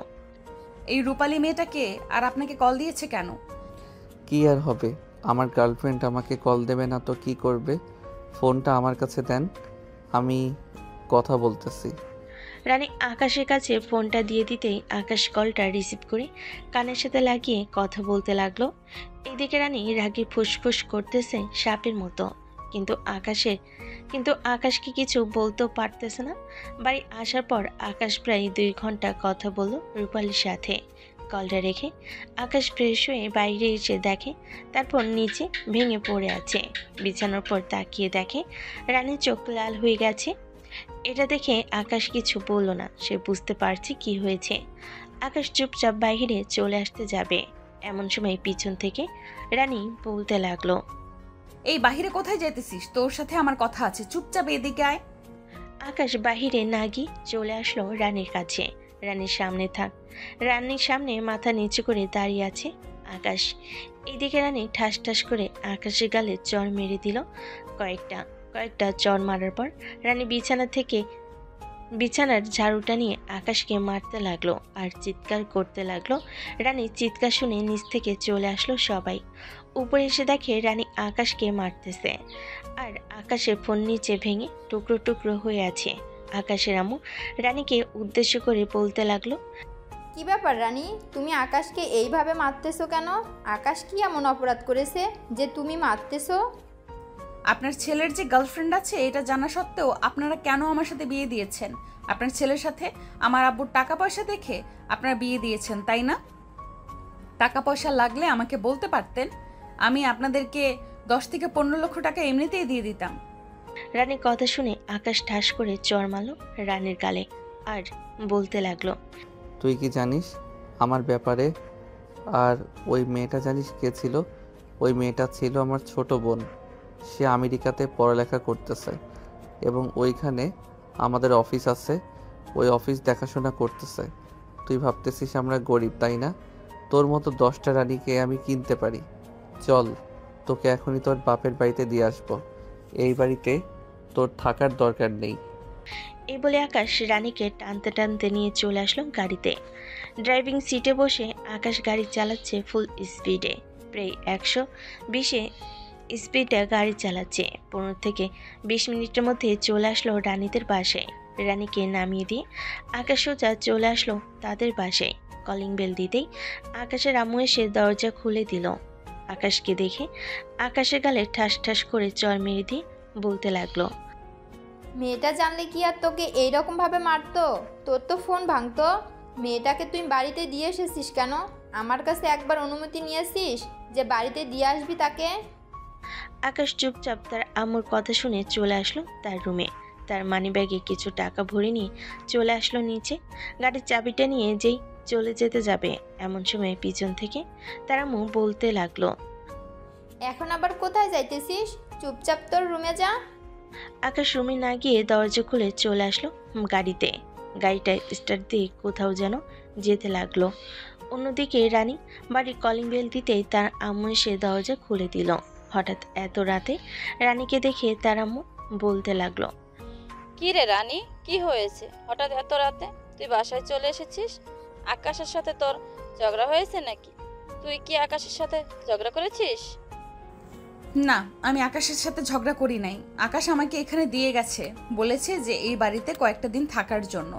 এই রূপালী মেয়েটাকে আর আপনাকে কল দিয়েছে কেন?
কি আর হবে, আমার গার্লফ্রেন্ড আমাকে কল দেবে না তো কি করবে? ফোনটা আমার কাছে দেন, আমি কথা বলতেছি।
রানী আকাশের কাছে ফোনটা দিয়ে দিতেই আকাশ কলটা রিসিভ করে কানের সাথে লাগিয়ে কথা বলতে লাগলো। এদিকে রানী রাগে ফুসফুস করতেছে সাপের মতো, কিন্তু আকাশকে কিছু বলতেও পারতেছে না। বাড়ি আসার পর আকাশ প্রায় 2 ঘন্টা কথা বলল রূপালীর সাথে। কলটা রেখে আকাশ ফ্রেশ হয়ে বাইরে এসে দেখে তারপর নিচে ভেঙে পড়ে আছে। বিছানার পর তাকিয়ে দেখে রানীর চোখ লাল হয়ে গেছে। এটা দেখে আকাশ কিছু বলল না, সে বুঝতে পারছে কি হয়েছে। আকাশ চুপচাপ বাইরে চলে আসতে যাবে, এমন সময় পিছন থেকে রানী বলতে লাগলো,
এই বাহিরে কোথায় যাইতেছিস? তোর সাথে আমার কথা আছে, চুপচাপ এদিকে আয়।
আকাশ বাহিরে না গিয়ে চলে আসলো রানীর কাছে। রানীর সামনে মাথা নিচু করে দাঁড়িয়ে আছে আকাশ। এদিকে রানী ঠাস ঠাস করে আকাশের গালে চড় মেরে দিল। কয়েকটা চড় মারার পর রানী বিছানার ঝাড়ুটা নিয়ে আকাশকে মারতে লাগলো আর চিৎকার করতে লাগলো। রানীর চিৎকার শুনে নিচ থেকে চলে আসলো সবাই। উপরে এসে দেখে রানী আকাশকে মারতেছে আর আকাশের ফোন নিচে ভেঙে টুকরো টুকরো হয়ে আছে। আকাশের আম্মু রানীকে উদ্দেশ্য করে বলতে লাগলো,
কি ব্যাপার রানী, তুমি আকাশকে এইভাবে মারতেছো কেন? আকাশ কি এমন অপরাধ করেছে যে তুমি মারতেছো?
আপনার ছেলের যে গার্লফ্রেন্ড আছে এটা জানা সত্ত্বেও আপনারা কেন আমার সাথে বিয়ে দিয়েছেন? আপনার ছেলের সাথে আমার আব্বুর টাকা পয়সা দেখে আপনারা বিয়ে দিয়েছেন, তাই না? টাকা পয়সা লাগলে আমাকে বলতে পারতেন, আমি আপনাদেরকে 10 থেকে 15 লক্ষ টাকা এমনিতেই দিয়ে দিতাম।
রানীর কথা শুনে আকাশ ঠাস করে চড় মারল রানীর গালে আর বলতে লাগলো,
তুই কি জানিস আমার ব্যাপারে? আর ওই মেয়েটা জানিস কে ছিল? ওই মেয়েটা ছিল আমার ছোট বোন। সে আমেরিকাতে পড়ালেখা করতেছে এবং ওইখানে আমাদের অফিস আছে। ওই অফিস দেখাশোনা করতেছে। তুই ভাবতেছিস আমরা গরিব, তাই না? তোর মতো 10টা রানীকে আমি কিনতে পারি। চল, তোকে এখনই তোর বাপের বাড়িতে দিয়ে আসবো। এই বাড়িতে তোর থাকার দরকার নেই।
এই বলে আকাশ রানীকে টানতে টানতে নিয়ে চলে আসলো গাড়িতে। ড্রাইভিং সিটে বসে আকাশ গাড়ি চালাচ্ছে ফুল স্পিডে। প্রায় 120-এ স্পিডে গাড়ি চালাচ্ছে। 15 থেকে 20 মিনিটের মধ্যে চলে আসলো রানীদের বাসায়। রানীকে নামিয়ে দিয়ে আকাশ সোজা চলে আসলো তাদের বাসায়। কলিং বেল দিতেই আকাশের আম্মু এসে দরজা খুলে দিল। আকাশকে দেখে আকাশের গালে ঠাস ঠাস করে চর মেরে দিয়ে বলতে লাগলো,
মেয়েটা জানলে কি আর তোকে এইরকম ভাবে মারতো? তোর তো ফোন ভাঙতো। মেয়েটাকে তুই বাড়িতে দিয়ে এসেছিস কেন? আমার কাছে একবার অনুমতি নিয়েছিস যে বাড়িতে দিয়ে আসবি তাকে?
আকাশ চুপচাপ তার আম্মুর কথা শুনে চলে আসলো তার রুমে। তার মানিব্যাগে কিছু টাকা ভরে নিয়ে চলে আসলো নিচে। গাড়ির চাবিটা নিয়ে যেই চলে যেতে যাবে এমন সময় পিছন থেকে তার আম্মু বলতে লাগলো,
এখন আবার কোথায় যাইতেছিস? চুপচাপ তোর রুমে যা।
আকাশ রুমে না গিয়ে দরজা খুলে চলে আসলো গাড়িতে। গাড়িটা স্টার্ট দিয়ে কোথাও যেন যেতে লাগলো। অন্যদিকে রানী বাড়ির কলিং বেল দিতেই তার আম্মু এসে দরজা খুলে দিল। হঠাৎ এত রাতে রানীকে দেখে তার আম্মু বলতে লাগলো,
কি রে রানী, কি হয়েছে হঠাৎ এত রাতে? তুই বাসায় চলে এসেছিস? আকাশের সাথে তোর ঝগড়া হয়েছে নাকি? তুই কি আকাশের সাথে ঝগড়া করেছিস?
না, আমি আকাশের সাথে ঝগড়া করি নাই। আকাশ আমাকে এখানে দিয়ে গেছে, বলেছে যে এই বাড়িতে কয়েকটা দিন থাকার জন্য।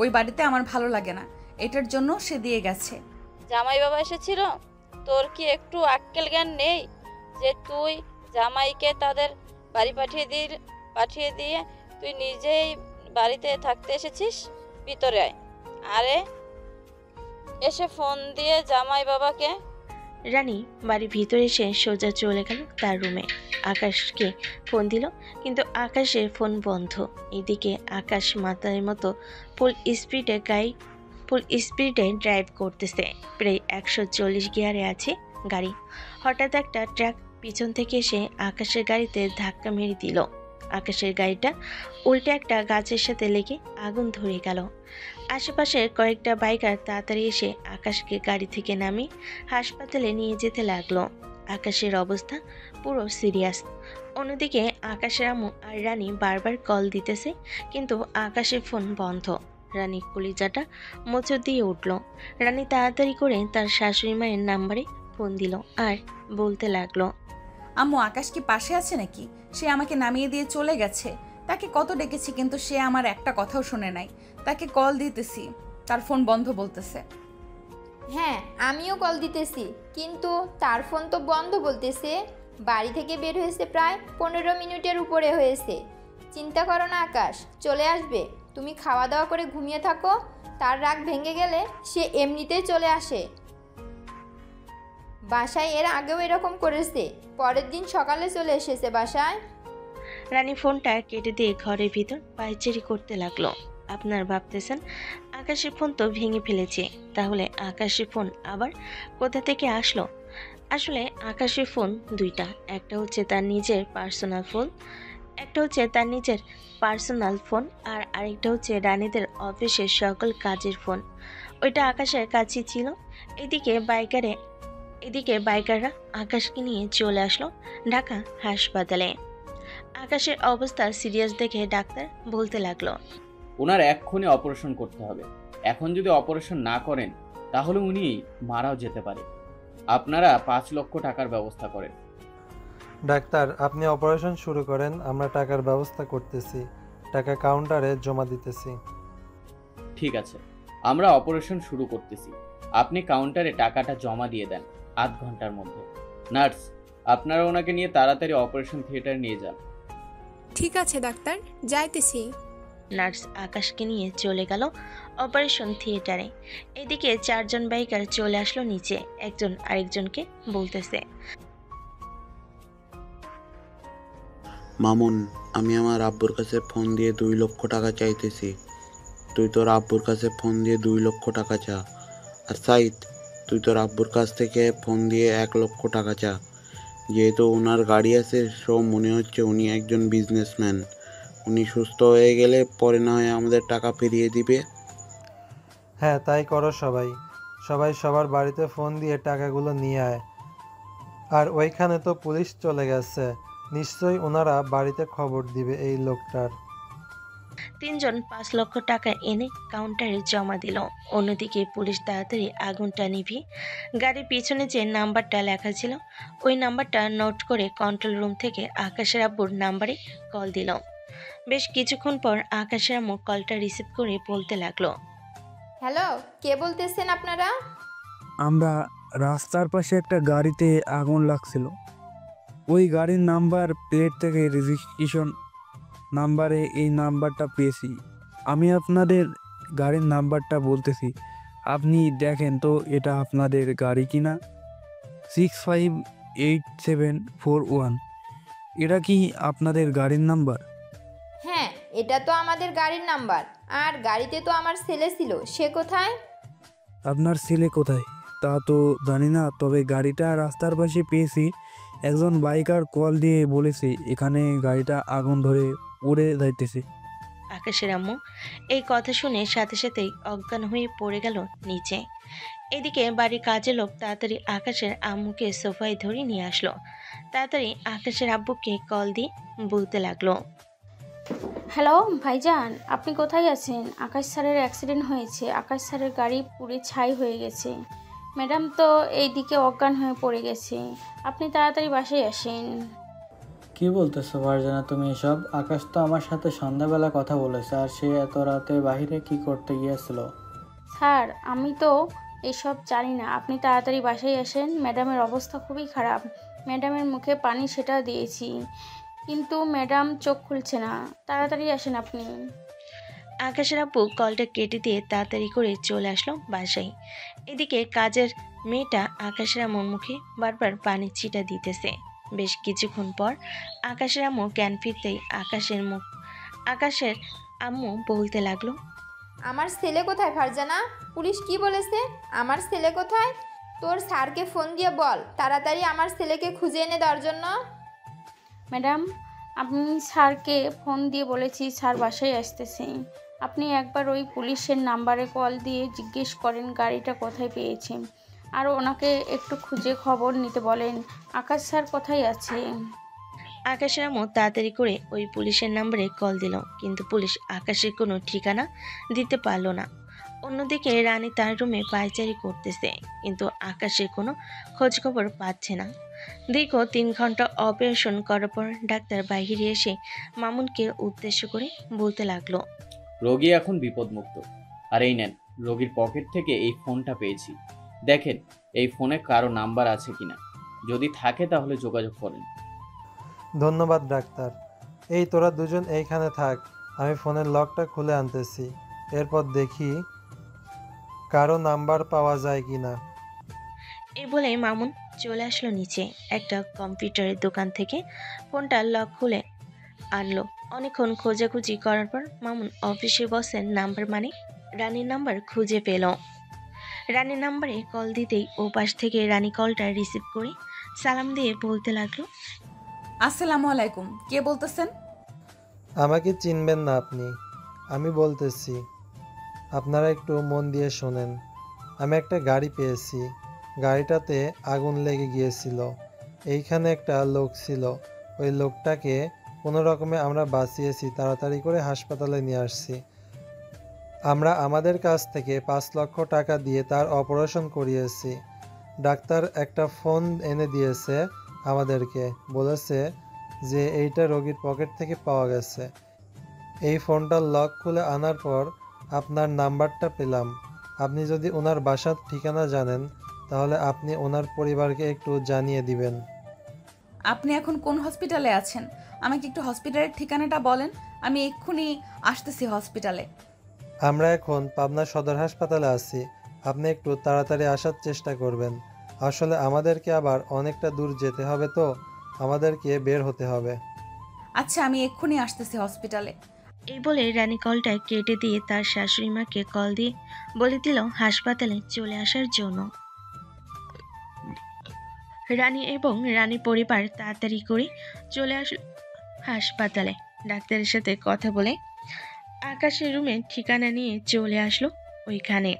ওই বাড়িতে আমার ভালো লাগে না, এটার জন্য সে দিয়ে গেছে।
জামাই বাবা এসেছিল? তোর কি একটু আক্কেল জ্ঞান নেই যে তুই জামাইকে তাদের বাড়ি পাঠিয়ে দিয়ে তুই নিজেই বাড়িতে থাকতে এসেছিস? ভিতরে আয়। আরে এসে ফোন দিয়ে জামাই বাবাকে।
রানী বাড়ির ভিতরে এসে সোজা চলে গেল তার রুমে। আকাশকে ফোন দিল, কিন্তু আকাশের ফোন বন্ধ। এদিকে আকাশ মাতালের মতো ফুল স্পিডে ড্রাইভ করতেছে। প্রায় 140 গিয়ারে আছে গাড়ি। হঠাৎ একটা ট্রাক পিছন থেকে এসে আকাশের গাড়িতে ধাক্কা মেরে দিল। আকাশের গাড়িটা উল্টে একটা গাছের সাথে লেগে আগুন ধরে গেল। আশেপাশের কয়েকটা বাইকার তাড়াতাড়ি এসে আকাশকে গাড়ি থেকে নামিয়ে হাসপাতালে নিয়ে যেতে লাগলো। আকাশের অবস্থা পুরো সিরিয়াস। অন্যদিকে আকাশের আম্মু আর রানী বারবার কল দিতেছে, কিন্তু আকাশের ফোন বন্ধ। রানী কলিজাটা মোচড় দিয়ে উঠল। রানী তাড়াতাড়ি করে তার শাশুড়ি মায়ের নাম্বারে ফোন দিল আর বলতে লাগলো,
আম্মু, আকাশ কি পাশে আছে নাকি? সে আমাকে নামিয়ে দিয়ে চলে গেছে। তাকে কত ডেকেছি, কিন্তু সে আমার একটা কথাও শোনে নাই। তাকে কল দিতেছি, তার ফোন বন্ধ বলতেছে।
হ্যাঁ, আমিও কল দিতেছি, কিন্তু তার ফোন তো বন্ধ বলতেছে। বাড়ি থেকে বের হয়েছে প্রায় 15 মিনিটের উপরে হয়েছে। চিন্তা করো না আকাশ, চলে আসবে। তুমি খাওয়া দাওয়া করে ঘুমিয়ে থাকো। তার রাগ ভেঙে গেলে সে এমনিতেই চলে আসে। বাসায় এর আগেও এরকম করেছে, পরের দিন সকালে চলে এসেছে বাসায়।
রানী ফোনটা কেটে দিয়ে ঘরের ভিতর পায়চারি করতে লাগলো। আপনার ভাবতেছেন আকাশের ফোন তো ভেঙে ফেলেছে, তাহলে আকাশের ফোন আবার কোথা থেকে আসলো? আসলে আকাশের ফোন দুইটা। একটা হচ্ছে তার নিজের পার্সোনাল ফোন, আর আরেকটা হচ্ছে রানীদের অফিসের সকল কাজের ফোন। ওইটা আকাশের কাছেই ছিল। এদিকে বাইকাররা আকাশকে নিয়ে চলে আসলো ঢাকা হাসপাতালে। আকাশের অবস্থা সিরিয়াস দেখে ডাক্তার বলতে লাগলো,
ওনার এক্ষুনি অপারেশন করতে হবে। এখন যদি অপারেশন না করেন তাহলে উনি মারাও যেতে পারে। আপনারা 5 লক্ষ টাকার ব্যবস্থা করেন।
ডাক্তার, আপনি অপারেশন শুরু করেন, আমরা টাকার ব্যবস্থা করতেছি। টাকা কাউন্টারে জমা দিতেছি।
ঠিক আছে, আমরা অপারেশন শুরু করতেছি। আপনি কাউন্টারে টাকাটা জমা দিয়ে দেন 8 ঘন্টার মধ্যে। নার্স, আপনারা ওনাকে নিয়ে তাড়াতাড়ি অপারেশন থিয়েটার নিয়ে যান।
ঠিক আছে ডাক্তার, যাইতেছি।
নার্স আকাশকে নিয়ে চলে গেল অপারেশন থিয়েটারে। এদিকে 4 জন বাইকার চলে আসলো নিচে। একজন আরেকজনকে বলতেছে,
মামুন, আমি আমার আব্বুর কাছে ফোন দিয়ে 2 লক্ষ টাকা চাইতেছি। তুই তোর আব্বুর কাছে ফোন দিয়ে 2 লক্ষ টাকা চা। আর সাইদ, তুই তোর আব্বুর কাছ থেকে ফোন দিয়ে 1 লক্ষ টাকা চা। যেহেতু ওনার গাড়ি আছে, সব মনে হচ্ছে উনি একজন বিজনেসম্যান। উনি সুস্থ হয়ে গেলে পরে না হয় আমাদের টাকা ফিরিয়ে দিবে।
হ্যাঁ, তাই করো সবাই। সবাই সবার বাড়িতে ফোন দিয়ে টাকাগুলো নিয়ে আয়। আর ওইখানে তো পুলিশ চলে গেছে, নিশ্চয়ই ওনারা বাড়িতে খবর দিবে এই লোকটার।
তিনজন 5 লক্ষ টাকা এনে কাউন্টারে জমা দিল। অন্যদিকে পুলিশ তাড়াতাড়ি আগুনটা নিভিয়ে গাড়ির পিছনে যে নাম্বারটা লেখা ছিল ওই নাম্বারটা নোট করে কন্ট্রোল রুম থেকে আকাশের আব্বুর নাম্বারে কল দিল। বেশ কিছুক্ষণ পর আকাশের আম্মু কলটা রিসিভ করে বলতে লাগলো,
হ্যালো, কে বলতেছেন আপনারা?
আমরা রাস্তার পাশে একটা গাড়িতে আগুন লাগছিল। ওই গাড়ির নাম্বার প্লেট থেকে রেজিস্ট্রেশন নাম্বারে এই নাম্বারটা পেয়েছি। আমি আপনাদের গাড়ির নাম্বারটা বলতেছি, আপনি দেখেন তো এটা আপনাদের গাড়ি কিনা। 658741। এটা কি আপনাদের গাড়ির নাম্বার?
হ্যাঁ, এটা তো আমাদের গাড়ির নাম্বার। আর গাড়িতে তো আমার ছেলে ছিল, সে কোথায়?
আপনার ছেলে কোথায় তা তো জানি না, তবে গাড়িটা রাস্তার পাশে পেয়েছি। একজন বাইকার কল দিয়ে বলেছে এখানে গাড়িটা আগুন ধরে উড়ে যাইতেছে।
আকাশের আম্মু এই কথা শুনে সাথে সাথেই অজ্ঞান হয়ে পড়ে গেল নিচে। এদিকে বাড়ির কাজের লোক তাড়াতাড়ি আকাশের আম্মুকে সোফায় ধরে নিয়ে আসলো। তাড়াতাড়ি আকাশের আব্বুকে কল দিয়ে বলতে লাগলো,
হ্যালো ভাইজান, আপনি কোথায় আছেন? আকাশ স্যারের অ্যাক্সিডেন্ট হয়েছে, আকাশ স্যারের গাড়ি পুড়ে ছাই হয়ে গেছে। ম্যাডাম তো এই দিকে অজ্ঞান হয়ে পড়ে গেছে, আপনি তাড়াতাড়ি বাসায় আসেন।
কি বলতেছো ফারজানা তুমি এসব? আকাশ তো আমার সাথে সন্ধ্যাবেলা কথা বলেছে, আর সে এত রাতে বাইরে কি করতে গিয়েছিল?
স্যার, আমি তো এসব জানি না, আপনি তাড়াতাড়ি বাসায় আসেন। ম্যাডামের অবস্থা খুবই খারাপ, ম্যাডামের মুখে পানি সেটা দিয়েছি, কিন্তু ম্যাডাম চোখ খুলছে না, তাড়াতাড়ি আসেন আপনি।
আকাশের আব্বু কলটা কেটে দিয়ে তাড়াতাড়ি করে চলে আসলো বাসায়। এদিকে কাজের মেয়েটা আকাশের আম্মুর মুখে বারবার পানির ছিটা দিতেছে। বেশ কিছুক্ষণ পর আকাশের আম্মু জ্ঞান ফিরতেই আকাশের আম্মু বলতে লাগলো,
আমার ছেলে কোথায় ফারজানা? পুলিশ কি বলেছে? আমার ছেলে কোথায়? তোর স্যারকে ফোন দিয়ে বল তাড়াতাড়ি আমার ছেলেকে খুঁজে এনে দেওয়ার জন্য।
ম্যাডাম, আমি স্যারকে ফোন দিয়ে বলেছি স্যার বাসায় আসতেছে। আপনি একবার ওই পুলিশের নাম্বারে কল দিয়ে জিজ্ঞেস করেন গাড়িটা কোথায় পেয়েছে, আর ওনাকে একটু খুঁজে খবর নিতে বলেন আকাশ স্যার কোথায় আছে।
আকাশের আম্মু তাড়াতাড়ি করে ওই পুলিশের নাম্বারে কল দিল, কিন্তু পুলিশ আকাশের কোনো ঠিকানা দিতে পারলো না। অন্যদিকে রানী তার রুমে পায়চারি করতেছে, কিন্তু আকাশের কোনো খোঁজ খবর পাচ্ছে না। দীর্ঘ 3 ঘন্টা অপারেশন করার পর ডাক্তার বাইরে এসে মামুনকে উদ্দেশ্য করে বলতে লাগলো,
রোগী এখন বিপদমুক্ত। আর এই নেন, রোগীর পকেট থেকে এই ফোনটা পেয়েছি। দেখেন এই ফোনে কারো নাম্বার আছে কিনা, যদি থাকে তাহলে যোগাযোগ করেন।
ধন্যবাদ ডাক্তার। এই তোরা দুজন এইখানে থাক, আমি ফোনের লকটা খুলে আনতেছি, এরপর দেখি কারো নাম্বার পাওয়া যায় কিনা।
এই বলে মামুন চলে আসলো নিচে। একটা কম্পিউটারের দোকান থেকে ফোনটা লক খুলে আনলো। অনেকক্ষণ খোঁজাখুঁজি করার পর মামুন অফিসের বসের নাম্বার মানে রানীর নাম্বার খুঁজে পেল। রানীর নাম্বারে কল দিতেই ও পাশ থেকে রানী কলটা রিসিভ করে সালাম দিয়ে বলতে লাগলো,
আসসালামু আলাইকুম, কে বলতেছেন?
আমাকে চিনবেন না আপনি, আমি বলতেছি, আপনারা একটু মন দিয়ে শোনেন। আমি একটা গাড়ি পেয়েছি, গাড়িটাতে আগুন লেগে গিয়েছিল। এইখানে একটা লোক ছিল, ওই লোকটাকে কোনো রকমে আমরা বাঁচিয়েছি, তাড়াতাড়ি করে হাসপাতালে নিয়ে আসছি। আমরা আমাদের কাছ থেকে 5 লক্ষ টাকা দিয়ে তার অপারেশন করিয়েছি। ডাক্তার একটা ফোন এনে দিয়েছে আমাদেরকে, বলেছে যে এইটা রোগীর পকেট থেকে পাওয়া গেছে। এই ফোনটার লক খুলে আনার পর আপনার নাম্বারটা পেলাম। আপনি যদি ওনার বাসার ঠিকানা জানেন তাহলে আপনি ওনার পরিবারকে একটু জানিয়ে দিবেন।
আপনি এখন কোন হসপিটালে আছেন? আমাকে একটু হসপিটালের ঠিকানাটা বলেন, আমি এক্ষুনি আসতেছি হসপিটালে।
আমরা এখন পাবনা সদর হাসপাতালে আছি, আপনি একটু তাড়াতাড়ি আসার চেষ্টা করবেন। আসলে আমাদেরকে আবার অনেকটা দূর যেতে হবে, তো আমাদেরকে বের হতে হবে।
আচ্ছা, আমি এক্ষুনি আসতেছি হসপিটালে।
এই বলে রানী কলটা কেটে দিয়ে তার শাশুড়ি মাকে কল দিয়ে বলে দিল হাসপাতালে চলে আসার জন্য। রানী এবং রানী পরিবার তাড়াতাড়ি করে চলে আসলো হাসপাতালে। ডাক্তারের সাথে কথা বলে আকাশের রুমে ঠিকানা নিয়ে চলে আসলো ওইখানে।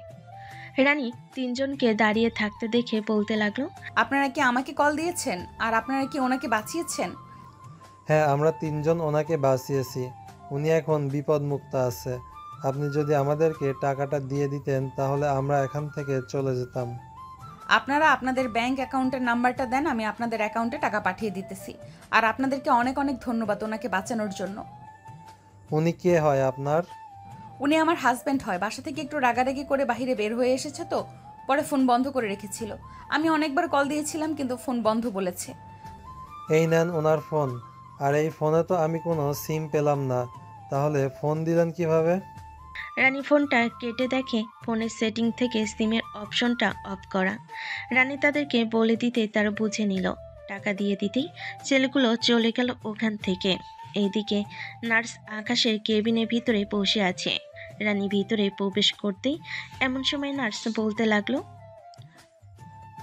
রানী তিনজনকে দাঁড়িয়ে থাকতে দেখে বলতে লাগলো,
আপনারা কি আমাকে কল দিয়েছেন? আর আপনারা কি ওনাকে বাঁচিয়েছেন?
হ্যাঁ, আমরা তিনজন ওনাকে বাঁচিয়েছি। উনি এখন বিপদমুক্ত আছে। আপনি যদি আমাদেরকে টাকাটা দিয়ে দিতেন তাহলে আমরা এখান থেকে চলে যেতাম।
আপনারা আপনাদের ব্যাংক অ্যাকাউন্টের নাম্বারটা দেন, আমি আপনাদের অ্যাকাউন্টে টাকা পাঠিয়ে দিতেছি। আর আপনাদেরকে অনেক অনেক ধন্যবাদ ওনাকে বাঁচানোর জন্য।
উনি কে হয় আপনার?
উনি আমার হাজব্যান্ড হয়। বাসা থেকে একটু রাগারাগি করে বাইরে বের হয়ে এসেছে, তো পরে ফোন বন্ধ করে রেখেছিল। আমি অনেকবার কল দিয়েছিলাম কিন্তু ফোন বন্ধ বলেছে।
এই নেন ওনার ফোন। আর এই ফোনে তো আমি কোনো সিম পেলাম না, তাহলে ফোন দিলেন কিভাবে?
রানী ফোনটা কেটে দেখে ফোনের সেটিং থেকে সিমের অপশনটা অফ করা। রানী তাদেরকে বলে দিতে তারা বুঝে নিল। টাকা দিয়ে দিতেই ছেলেগুলো চলে গেল ওখান থেকে। এইদিকে নার্স আকাশের কেবিনের ভিতরে বসে আছে। রানী ভিতরে প্রবেশ করতেই এমন সময় নার্স বলতে লাগলো,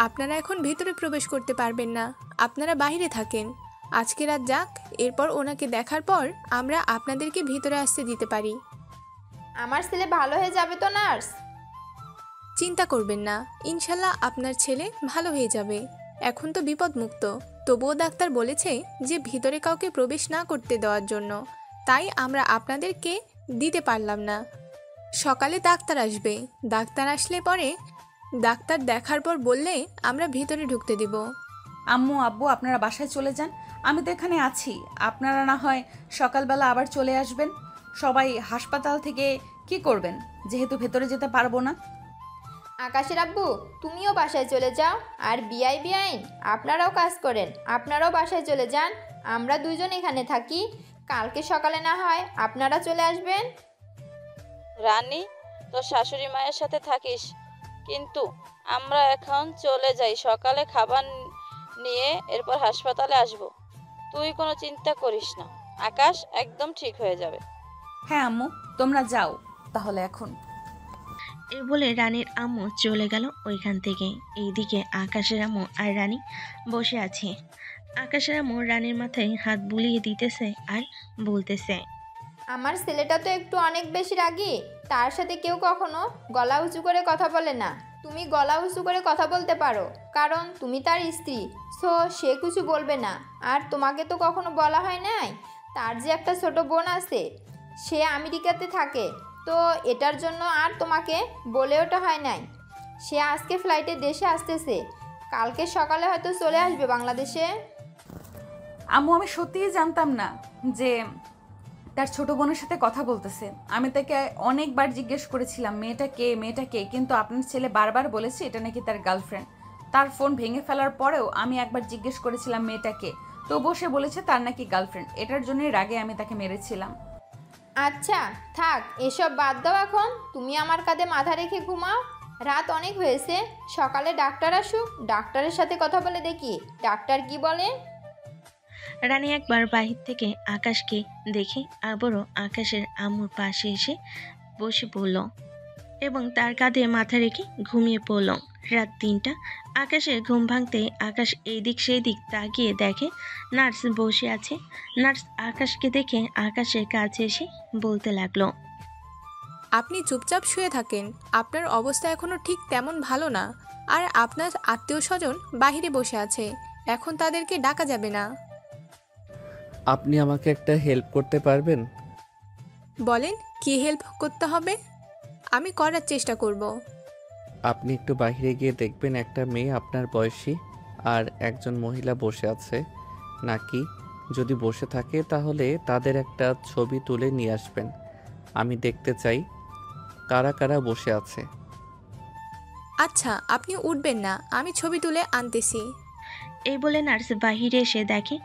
আপনারা এখন ভেতরে প্রবেশ করতে পারবেন না, আপনারা বাইরে থাকেন। আজকে রাত যাক, এরপর ওনাকে দেখার পর আমরা আপনাদেরকে ভিতরে আসতে দিতে পারি।
আমার ছেলে ভালো হয়ে যাবে তো নার্স?
চিন্তা করবেন না, ইনশাল্লাহ আপনার ছেলে ভালো হয়ে যাবে। এখন তো বিপদমুক্ত, তবুও ডাক্তার বলেছে যে ভিতরে কাউকে প্রবেশ না করতে দেওয়ার জন্য, তাই আমরা আপনাদেরকে দিতে পারলাম না। সকালে ডাক্তার আসবে, ডাক্তার আসলে পরে ডাক্তার দেখার পর বললে আমরা ভিতরে ঢুকতে দিব।
আম্মু আব্বু আপনারা বাসায় চলে যান, আমি তো এখানে আছি। আপনারা না হয় সকালবেলা আবার চলে আসবেন। সবাই হাসপাতাল থেকে কি করবেন, যেহেতু ভেতরে যেতে পারবো না।
আকাশের আব্বু তুমিও বাসায় চলে যাও, আর বিআইন আপনারাও কাজ করেন, আপনারাও বাসায় চলে যান। আমরা দুজন এখানে থাকি, কালকে সকালে না হয় আপনারা চলে আসবেন।
রানী, তোর শাশুড়ি মায়ের সাথে থাকিস, কিন্তু আমরা এখন চলে যাই। সকালে খাবার নিয়ে এরপর হাসপাতালে আসব। তুই কোনো চিন্তা করিস না, আকাশ একদম ঠিক হয়ে যাবে।
হ্যাঁ আম্মু, তোমরা যাও তাহলে এখন।
এ বলে রানীর আম্মু চলে গেল ওইখান থেকে। এইদিকে আকাশের আম্মু আর রানী বসে আছে। আকাশের আম্মু রানীর মাথায় হাত বুলিয়ে দিতেছে আর বলতেছে,
আমার ছেলেটা তো একটু অনেক বেশি রাগী, তার সাথে কেউ কখনো গলা উঁচু করে কথা বলে না। তুমি গলা উঁচু করে কথা বলতে পারো, কারণ তুমি তার স্ত্রী, সো সে কিছু বলবে না। আর তোমাকে তো কখনো বলা হয় নাই তার যে একটা ছোট বোন আছে, সে আমেরিকাতে থাকে, তো এটার জন্য আর তোমাকে বলে ওটা হয় নাই। সে আজকে ফ্লাইটে দেশে আসতেছে, কালকে সকালে হয়তো চলে আসবে বাংলাদেশে।
আম্মু আমি সত্যিই জানতাম না যে তার ছোট বোনের সাথে কথা বলতেছে। আমি তাকে অনেকবার জিজ্ঞেস করেছিলাম মেয়েটা কে, কিন্তু আপনার ছেলে বারবার বলেছে এটা নাকি তার গার্লফ্রেন্ড। তার ফোন ভেঙে ফেলার পরেও আমি একবার জিজ্ঞেস করেছিলাম মেয়েটা কে, তবুও সে বলেছে তার নাকি গার্লফ্রেন্ড। এটার জন্যই রাগে আমি তাকে মেরেছিলাম।
আচ্ছা থাক, এসব বাদ দাও। এখন তুমি আমার কাঁধে মাথা রেখে ঘুমাও, রাত অনেক হয়েছে। সকালে ডাক্তার আসুক, ডাক্তারের সাথে কথা বলে দেখি ডাক্তার কি বলে।
রানী একবার বাহির থেকে আকাশকে দেখে আবারও আকাশের আম্মুর পাশে এসে বসে পড়ল এবং তার কাঁধে মাথা রেখে ঘুমিয়ে পড়ল। রাত ৩টা। আকাশের ঘুম ভাঙতে আকাশ এইদিক সেই দিক তাকিয়ে দেখে নার্স বসে আছে। নার্স আকাশকে দেখে আকাশের কাছে এসে বলতে লাগলো,
আপনি চুপচাপ শুয়ে থাকেন, আপনার অবস্থা এখনো ঠিক তেমন ভালো না। আর আপনার আত্মীয় স্বজন বাহিরে বসে আছে, এখন তাদেরকে ডাকা যাবে না।
আপনি আমাকে একটা হেল্প করতে পারবেন?
বলেন কি হেল্প করতে হবে, আমি করার চেষ্টা করব।
আপনি একটু বাইরে গিয়ে দেখবেন একটা মেয়ে আপনার বয়সী আর একজন মহিলা বসে আছে নাকি। যদি বসে থাকে তাহলে তাদের একটা ছবি তুলে নিয়ে আসবেন। আমি দেখতে চাই কারা কারা বসে আছে।
আচ্ছা আপনি উঠবেন না, আমি ছবি তুলে আনতেছি।
এই বলে নার্স বাহিরে এসে দেখে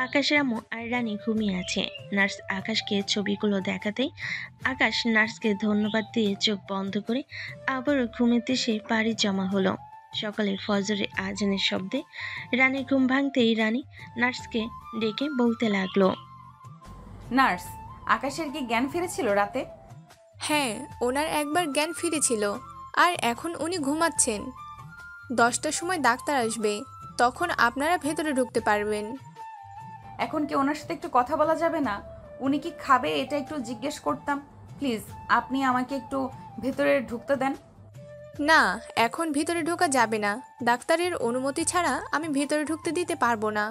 আকাশের আম্মু আর রানী ঘুমিয়ে আছে। নার্স আকাশকে ছবিগুলো দেখাতেই আকাশ নার্সকে ধন্যবাদ দিয়ে চোখ বন্ধ করে আবারও ঘুমেতে সে পাড়ি জমা হলো। সকালের ফজরের আজানের শব্দে রানীর ঘুম ভাঙতেই রানী নার্সকে ডেকে বলতে লাগলো,
নার্স আকাশের কি জ্ঞান ফিরেছিল রাতে?
হ্যাঁ, ওনার একবার জ্ঞান ফিরেছিল, আর এখন উনি ঘুমাচ্ছেন। 10টার সময় ডাক্তার আসবে, তখন আপনারা ভেতরে ঢুকতে পারবেন।
এখন কি ওনার সাথে একটু কথা বলা যাবে না? উনি কি খাবে এটা একটু জিজ্ঞেস করতাম। প্লিজ আপনি আমাকে একটু ভেতরে ঢুকতে দেন।
না, এখন ভিতরে ঢোকা যাবে না। ডাক্তারের অনুমতি ছাড়া আমি ভিতরে ঢুকতে দিতে পারবো না।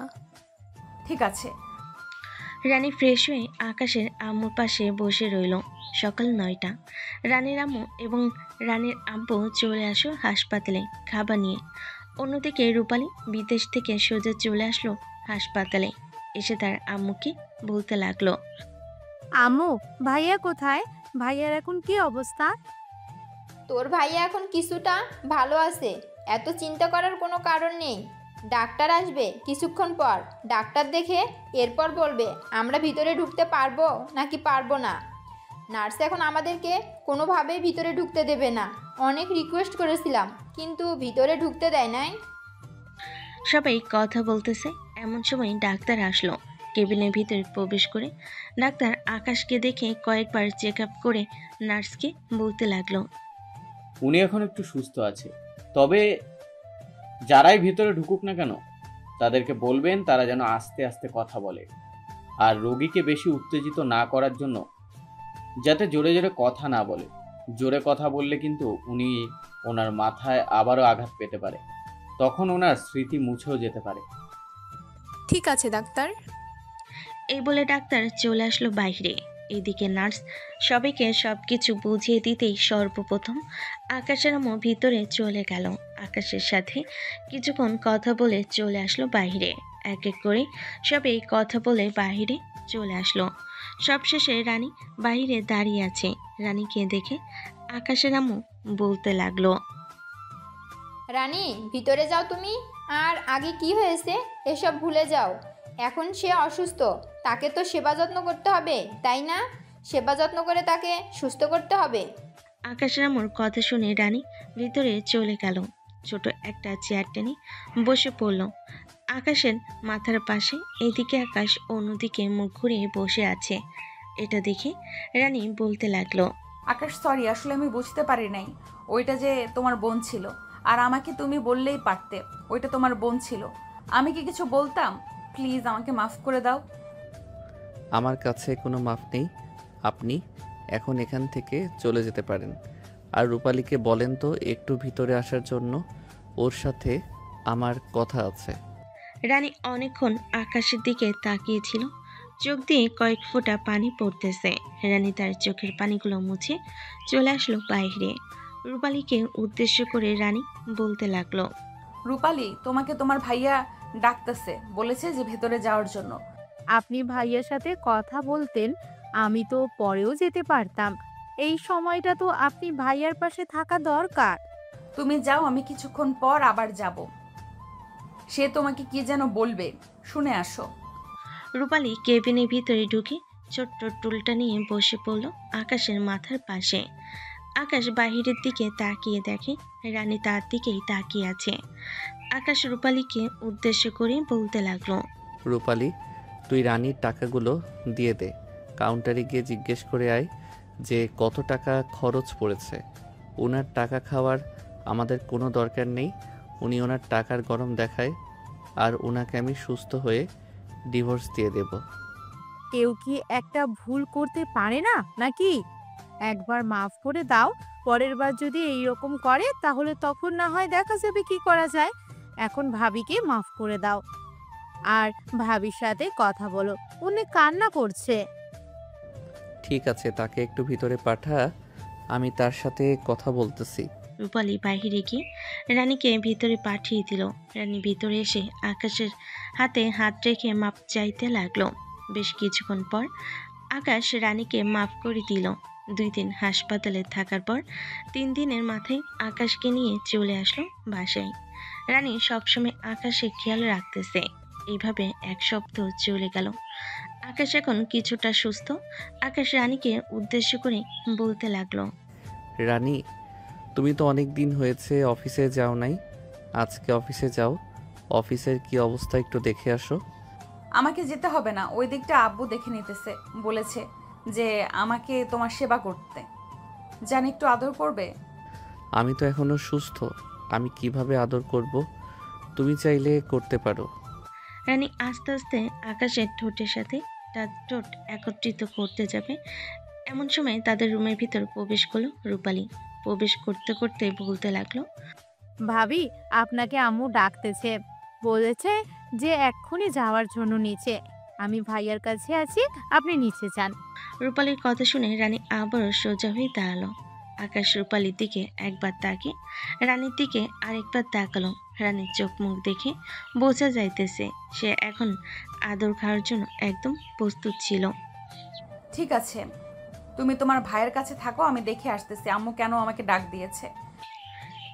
ঠিক আছে।
রানী ফ্রেশ হয়ে আকাশের আম্মুর পাশে বসে রইল। সকাল 9টা। রানীর আম্মু এবং রানীর আব্বু চলে আসো হাসপাতালে খাবার নিয়ে। অন্যদিকে রূপালী বিদেশ থেকে সোজা চলে আসলো হাসপাতালে। এসে তার আম্মুকে বলতে লাগলো,
আম্মু, ভাইয়া কোথায়? ভাইয়ার এখন কি অবস্থা?
তোর ভাইয়া এখন কিছুটা ভালো আছে, এত চিন্তা করার কোনো কারণ নেই। ডাক্তার আসবে কিছুক্ষণ পর, ডাক্তার দেখে এরপর বলবে আমরা ভিতরে ঢুকতে পারবো নাকি পারবো না। নার্স এখন আমাদেরকে কোনোভাবেই ভিতরে ঢুকতে দেবে না। অনেক রিকোয়েস্ট করেছিলাম কিন্তু ভিতরে ঢুকতে দেয় নাই।
সবাই কথা বলতেছে, এমন সময় ডাক্তার আসলো। কেবিনের ভিতরে প্রবেশ করে ডাক্তার আকাশকে দেখে কয়েকবার চেক আপ করে নার্সকে বলতে লাগলো,
উনি এখন একটু সুস্থ আছে, তবে যারাই ভিতরে ঢুকুক না কেন তাদেরকে বলবেন তারা যেন আস্তে আস্তে কথা বলে, আর রোগীকে বেশি উত্তেজিত না করার জন্য যাতে জোরে জোরে কথা না বলে। জোরে কথা বললে কিন্তু উনি ওনার মাথায় আবারও আঘাত পেতে পারে, তখন ওনার স্মৃতি মুছেও যেতে পারে।
ঠিক আছে ডাক্তার।
এই বলে ডাক্তার চলে আসলো বাইরে। এদিকে নার্স সবাইকে সবকিছু বুঝিয়ে দিতেই সর্বপ্রথম আকাশের আম্মু ভিতরে চলে গেল। আকাশের সাথে কিছুক্ষণ কথা বলে চলে আসলো বাইরে। এক এক করে সবাই কথা বলে বাইরে চলে আসলো। সবশেষে রানী বাইরে দাঁড়িয়ে আছে। রানীকে দেখে আকাশের আম্মু বলতে লাগলো,
রানী ভিতরে যাও তুমি। আর আগে কি হয়েছে এসব ভুলে যাও। এখন সে অসুস্থ, তাকে তো সেবা যত্ন করতে হবে, তাই না? সেবা যত্ন করে তাকে সুস্থ করতে হবে।
আকাশের আম্মুর কথা শুনে রানী ভিতরে চলে গেল। ছোট একটা চেয়ার টেনে বসে পড়ল আকাশের মাথার পাশে। এদিকে আকাশ অন্যদিকে মুখ ঘুরিয়ে বসে আছে। এটা দেখে রানী বলতে লাগলো,
আকাশ সরি, আসলে আমি বুঝতে পারি নাই ওইটা যে তোমার বোন ছিল। আর আমাকে তুমি বললেই পারতে ওইটা তোমার বোন ছিল। আমি কি কিছু বলতাম? প্লিজ আমাকে মাফ করে দাও।
আমার কাছে কোনো মাফ নেই। আপনি এখন এখান থেকে চলে যেতে পারেন। আর রূপালীকে বলেন তো একটু ভিতরে আসার জন্য, ওর সাথে আমার কথা আছে।
রানী অনেকক্ষণ আকাশের দিকে তাকিয়েছিল। চোখ দিয়ে কয়েক ফোঁটা পানি পড়তেছে। রানী তার চোখের পানিগুলো মুছে চলে আসলো বাইরে। রূপালীকে উদ্দেশ্য করে রানী বলতে লাগলো,
রূপালী, তোমাকে তোমার ভাইয়া ডাকতেছে, বলেছে যে ভেতরে যাওয়ার জন্য।
আপনি ভাইয়ার সাথে কথা বলতেন, আমি তো পরেও যেতে পারতাম। এই সময়টা তো আপনি ভাইয়ার পাশে থাকা দরকার।
তুমি যাও, আমি কিছুক্ষণ পর আবার যাব। সে তোমাকে কি যেন বলবে, শুনে আসো।
রূপালী কেবিনের ভিতরে ঢুকে ছোট্ট টুলটা নিয়ে বসে পড়ল আকাশের মাথার পাশে। আকাশ বাহিরের দিকে তাকিয়ে দেখে রানী তার দিকেই তাকিয়ে আছে। আকাশ রূপালীকে উদ্দেশ্য করে বলতে লাগলো,
রূপালী, তুই রানীর টাকাগুলো দিয়ে দে। কাউন্টারে গিয়ে জিজ্ঞেস করে আয় যে কত টাকা খরচ পড়েছে। ওনার টাকা খাওয়ার আমাদের কোনো দরকার নেই। উনি ওনার টাকার গরম দেখায়, আর ওনাকে আমি সুস্থ হয়ে ডিভোর্স দিয়ে দেব।
কেউ কি একটা ভুল করতে পারে না নাকি? একবার মাফ করে দাও, পরের বার যদি এইরকম করে তাহলে তখন না হয় দেখা যাবে কি করা যায়। এখন ভাবিকে মাফ করে দাও, আর ভাবির সাথে কথা বলো। উনি কান্না করছে।
ঠিক আছে, তাকে একটু ভিতরে পাঠা, আমি তার সাথে কথা বলতেছি।
রূপালী বাহিরে গিয়ে রানীকে ভিতরে পাঠিয়ে দিল। রানী ভিতরে এসে আকাশের হাতে হাত রেখে মাপ চাইতে লাগলো। বেশ কিছুক্ষণ পর আকাশ রানীকে মাফ করে দিল। 2 দিন হাসপাতালে থাকার পর 3 দিনের মাথায় আকাশকে নিয়ে চলে আসলো বাসায়। রানী সবসময় আকাশে খেয়াল রাখতেছে। এইভাবে 1 সপ্তাহ চলে গেল। আকাশ এখন কিছুটা সুস্থ। আকাশ রানীকে উদ্দেশ্য করে বলতে লাগলো,
রানী, তুমি তো অনেক দিন হয়েছে অফিসে যাও নাই, আজকে অফিসে যাও। অফিসের কি অবস্থা একটু দেখে আসো।
আমাকে যেতে হবে না, ওই দিকটা আব্বু দেখে নিতেছে বলেছে। যে আমাকে তোমার সেবা করতে? জান একটু আদর করবে?
আমি তো এখনো সুস্থ, আমি কিভাবে আদর করব? তুমি চাইলে করতে পারো।
রানী আস্তে আস্তে আকাশের ঠোঁটের সাথে তার ঠোঁট একত্রিত করতে যাবে, এমন সময় তাদের রুমের ভিতর প্রবেশ করলো রূপালী। প্রবেশ করতে করতে বলতে লাগলো,
ভাবি, আপনাকে আম্মু ডাকতেছে, বলেছে যে এক্ষুনি যাওয়ার জন্য নিচে। আমি ভাইয়ার কাছে আছি, আপনি নিচে যান।
রূপালীর কথা শুনে রানী আবারও সোজা হয়ে দাঁড়ালো। আকাশ রূপালীর দিকে একবার তাকিয়ে রানীর দিকে আরেকবার তাকালো। রানীর চোখ মুখ দেখে বোঝা যাইতেছে সে এখন আদর খাওয়ার জন্য একদম প্রস্তুত ছিল।
ঠিক আছে, তুমি তোমার ভাইয়ের কাছে থাকো, আমি দেখে আসতেছি আম্মু কেন আমাকে ডাক দিয়েছে।